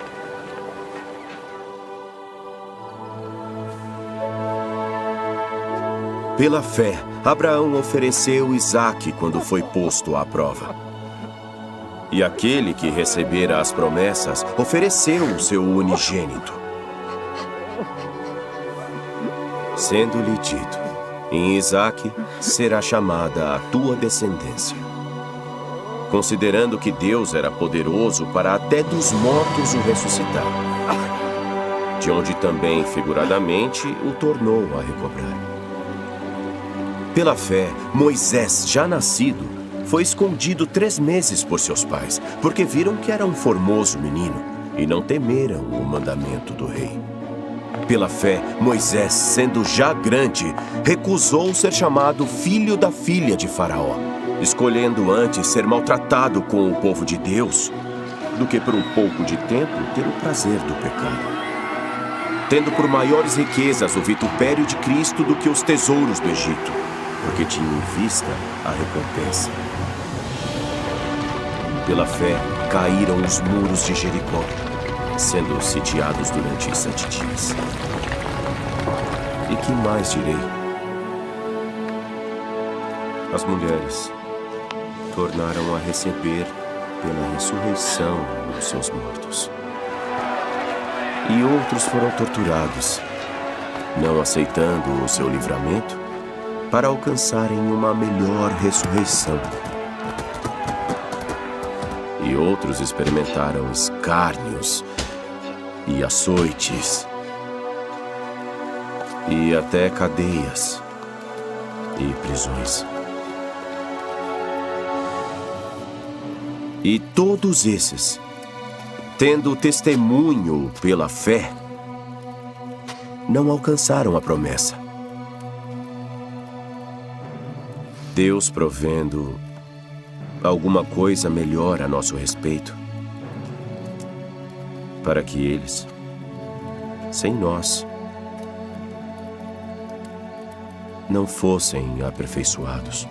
Pela fé, Abraão ofereceu Isaque quando foi posto à prova. E aquele que recebera as promessas ofereceu o seu unigênito, sendo-lhe dito: em Isaque será chamada a tua descendência. Considerando que Deus era poderoso para até dos mortos o ressuscitar, de onde também figuradamente o tornou a recobrar. Pela fé, Moisés, já nascido, foi escondido 3 meses por seus pais, porque viram que era um formoso menino e não temeram o mandamento do rei. Pela fé, Moisés, sendo já grande, recusou ser chamado filho da filha de Faraó, escolhendo antes ser maltratado com o povo de Deus, do que por um pouco de tempo ter o prazer do pecado. Tendo por maiores riquezas o vitupério de Cristo do que os tesouros do Egito, porque tinha em vista a recompensa. Pela fé, caíram os muros de Jericó, sendo sitiados durante 7 dias. E que mais direi? As mulheres tornaram a receber pela ressurreição os seus mortos. E outros foram torturados, não aceitando o seu livramento, para alcançarem uma melhor ressurreição. E outros experimentaram escárnios e açoites, e até cadeias e prisões. E todos esses, tendo testemunho pela fé, não alcançaram a promessa. Deus provendo alguma coisa melhor a nosso respeito, para que eles, sem nós, não fossem aperfeiçoados.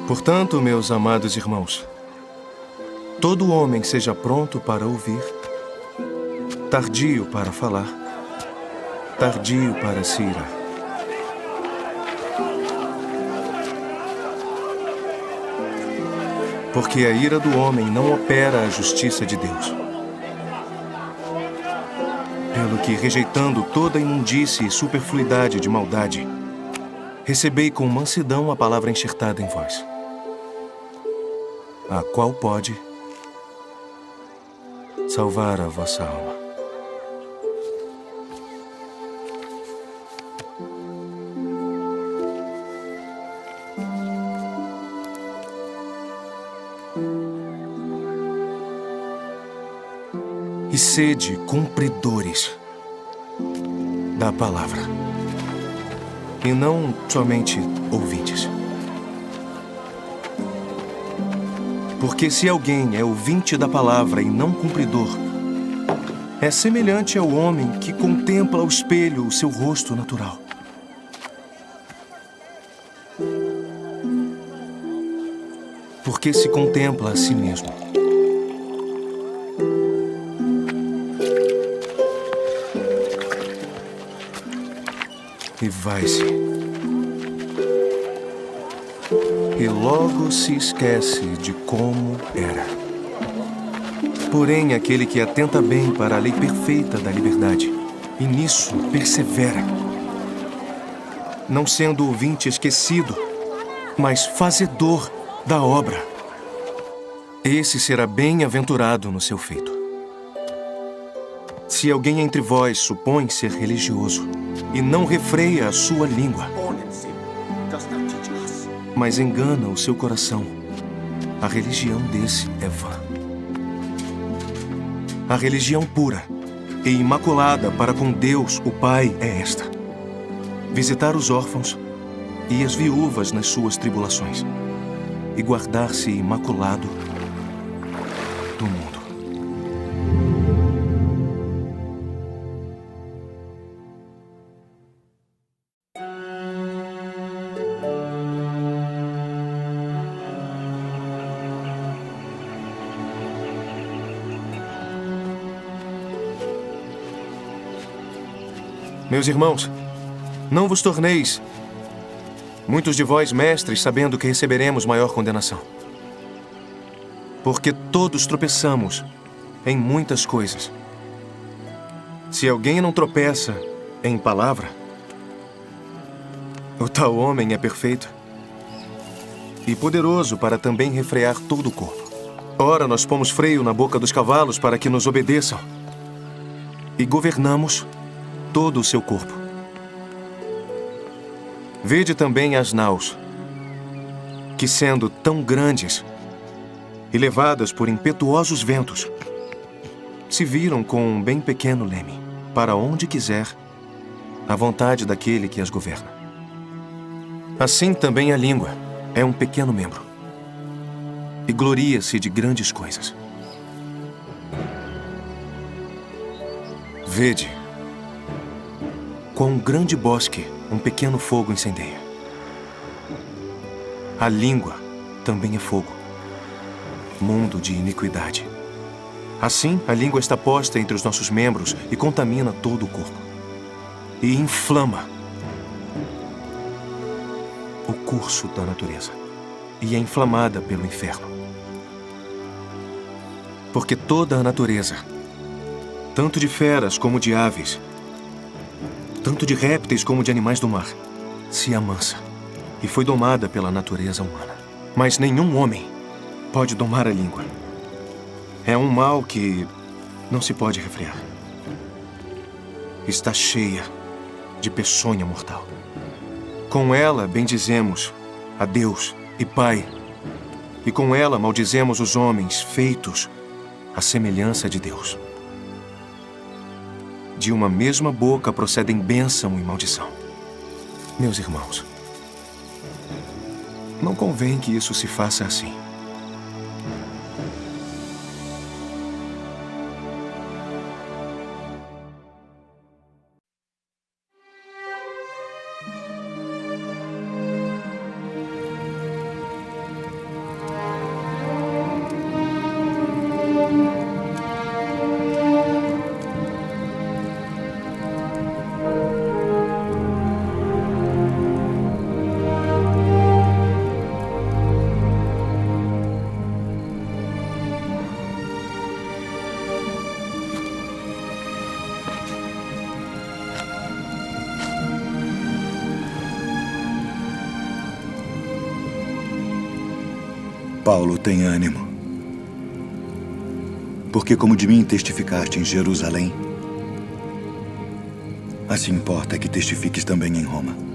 Portanto, meus amados irmãos, todo homem seja pronto para ouvir, tardio para falar, tardio para se irar. Porque a ira do homem não opera a justiça de Deus. Pelo que, rejeitando toda imundície e superfluidade de maldade, recebei com mansidão a palavra enxertada em vós, a qual pode salvar a vossa alma. E sede cumpridores da palavra, e não somente ouvintes. Porque se alguém é ouvinte da palavra e não cumpridor, é semelhante ao homem que contempla ao espelho o seu rosto natural. Porque se contempla a si mesmo. E vai-se. E logo se esquece de como era. Porém, aquele que atenta bem para a lei perfeita da liberdade, e nisso persevera, não sendo ouvinte esquecido, mas fazedor da obra, esse será bem-aventurado no seu feito. Se alguém entre vós supõe ser religioso e não refreia a sua língua, mas engana o seu coração, a religião desse é vã. A religião pura e imaculada para com Deus, o Pai, é esta: visitar os órfãos e as viúvas nas suas tribulações, e guardar-se imaculado do mundo. Meus irmãos, não vos torneis, muitos de vós, mestres, sabendo que receberemos maior condenação. Porque todos tropeçamos em muitas coisas. Se alguém não tropeça em palavra, o tal homem é perfeito e poderoso para também refrear todo o corpo. Ora, nós pomos freio na boca dos cavalos para que nos obedeçam e governamos todo o seu corpo. Vede também as naus, que sendo tão grandes e levadas por impetuosos ventos, se viram com um bem pequeno leme, para onde quiser, à vontade daquele que as governa. Assim também a língua é um pequeno membro, e gloria-se de grandes coisas. Vede quão grande bosque um pequeno fogo incendeia. A língua também é fogo, mundo de iniquidade. Assim, a língua está posta entre os nossos membros e contamina todo o corpo. E inflama o curso da natureza. E é inflamada pelo inferno. Porque toda a natureza, tanto de feras como de aves, tanto de répteis como de animais do mar, se amansa e foi domada pela natureza humana. Mas nenhum homem pode domar a língua. É um mal que não se pode refrear. Está cheia de peçonha mortal. Com ela bendizemos a Deus e Pai, e com ela maldizemos os homens feitos à semelhança de Deus. De uma mesma boca procedem bênção e maldição. Meus irmãos, não convém que isso se faça assim. Paulo, tem ânimo. Porque como de mim testificaste em Jerusalém, assim importa que testifiques também em Roma.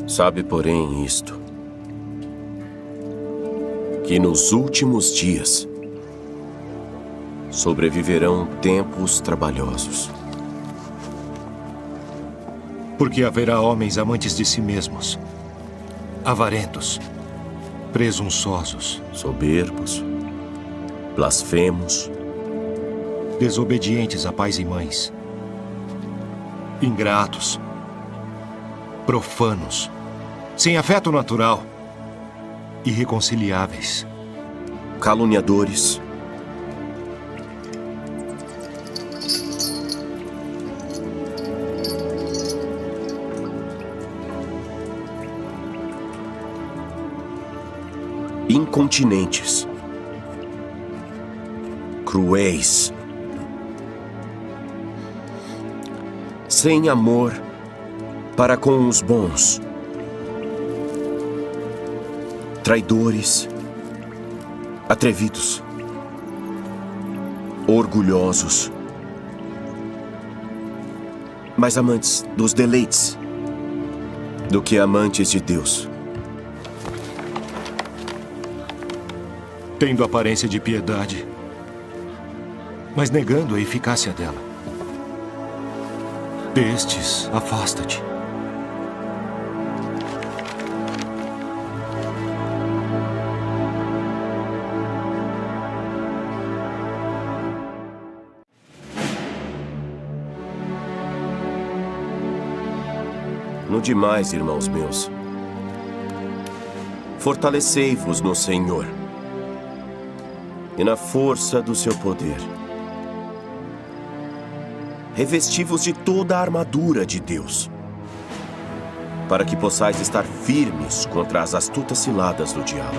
Sabe, porém, isto, que nos últimos dias sobreviverão tempos trabalhosos. Porque haverá homens amantes de si mesmos, avarentos, presunçosos, soberbos, blasfemos, desobedientes a pais e mães, ingratos, profanos, sem afeto natural, irreconciliáveis, caluniadores, incontinentes, cruéis, sem amor para com os bons, traidores, atrevidos, orgulhosos, mais amantes dos deleites do que amantes de Deus. tendo aparência de piedade, mas negando a eficácia dela. Destes, afasta-te. No demais, irmãos meus, fortalecei-vos no Senhor e na força do seu poder. Revesti-vos de toda a armadura de Deus, para que possais estar firmes contra as astutas ciladas do diabo.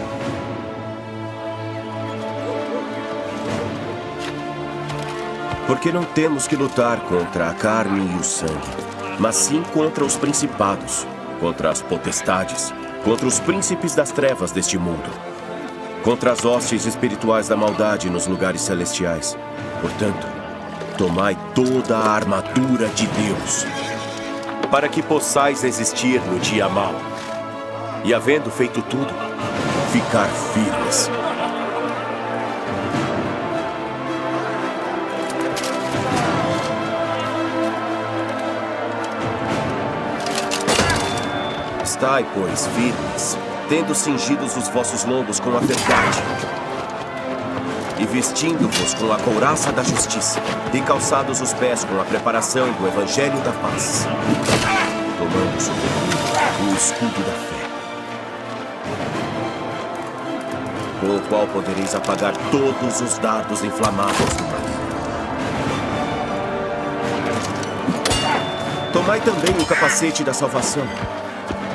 Porque não temos que lutar contra a carne e o sangue, mas sim contra os principados, contra as potestades, contra os príncipes das trevas deste mundo, contra as hostes espirituais da maldade nos lugares celestiais. Portanto, tomai toda a armadura de Deus, para que possais resistir no dia mau, e havendo feito tudo, ficar firmes. Estai, pois, firmes, tendo cingidos os vossos lombos com a verdade, e vestindo-vos com a couraça da justiça, e calçados os pés com a preparação do evangelho da paz, tomando sobretudo o escudo da fé, com o qual podereis apagar todos os dardos inflamados do maligno. Tomai também o capacete da salvação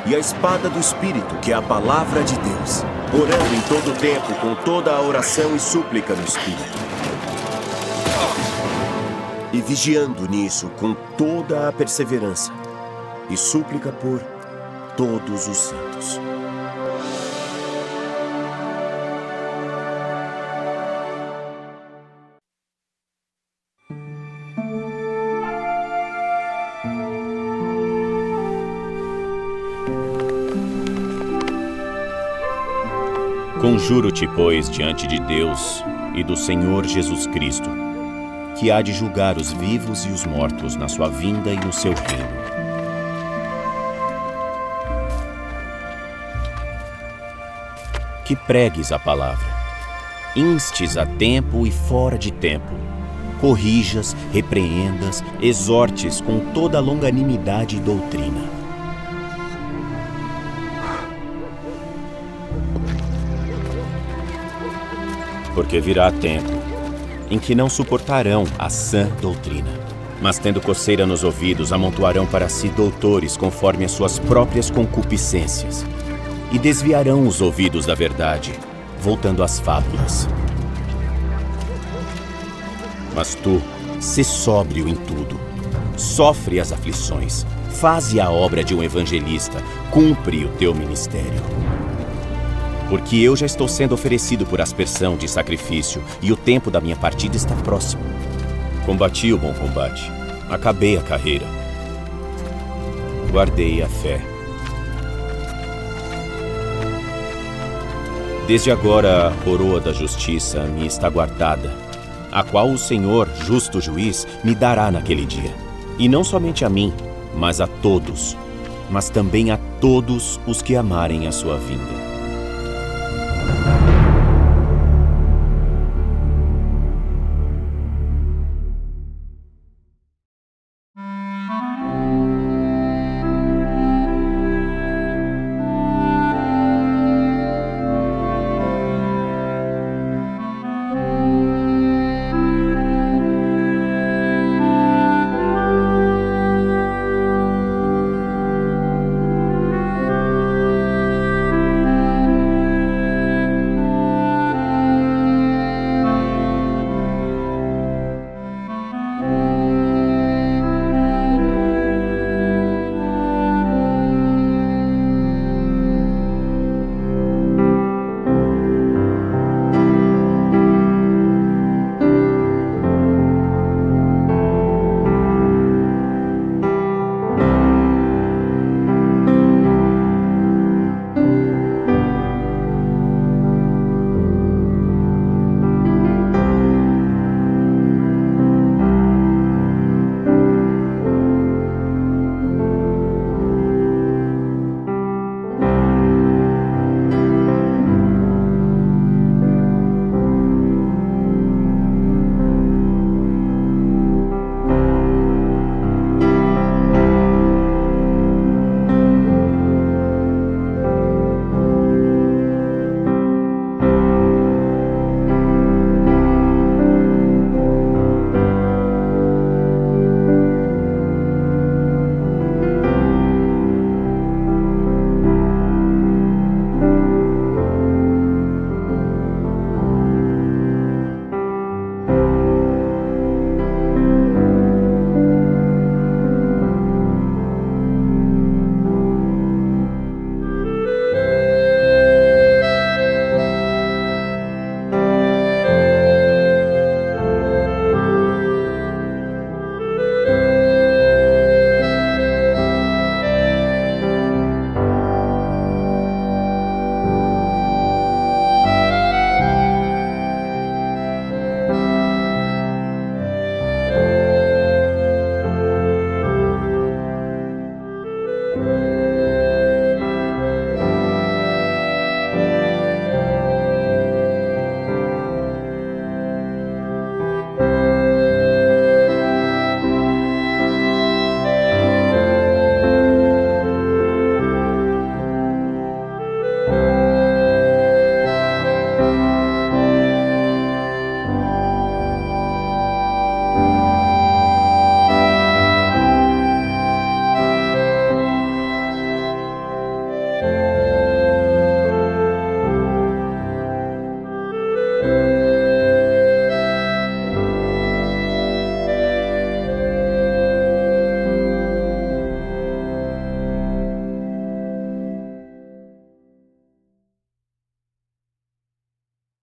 e a espada do Espírito, que é a palavra de Deus, orando em todo o tempo com toda a oração e súplica no Espírito, e vigiando nisso com toda a perseverança e súplica por todos os santos. Conjuro-te, pois, diante de Deus e do Senhor Jesus Cristo, que há de julgar os vivos e os mortos na sua vinda e no seu reino. Que pregues a palavra, instes a tempo e fora de tempo, corrijas, repreendas, exortes com toda a longanimidade e doutrina. Porque virá tempo em que não suportarão a sã doutrina, mas tendo coceira nos ouvidos, amontoarão para si doutores conforme as suas próprias concupiscências, e desviarão os ouvidos da verdade, voltando às fábulas. Mas tu, sê sóbrio em tudo, sofre as aflições, faze a obra de um evangelista, cumpre o teu ministério. Porque eu já estou sendo oferecido por aspersão de sacrifício, e o tempo da minha partida está próximo. Combati o bom combate, acabei a carreira, guardei a fé. Desde agora a coroa da justiça me está guardada, a qual o Senhor, justo juiz, me dará naquele dia. E não somente a mim, mas a todos, mas também a todos os que amarem a sua vinda.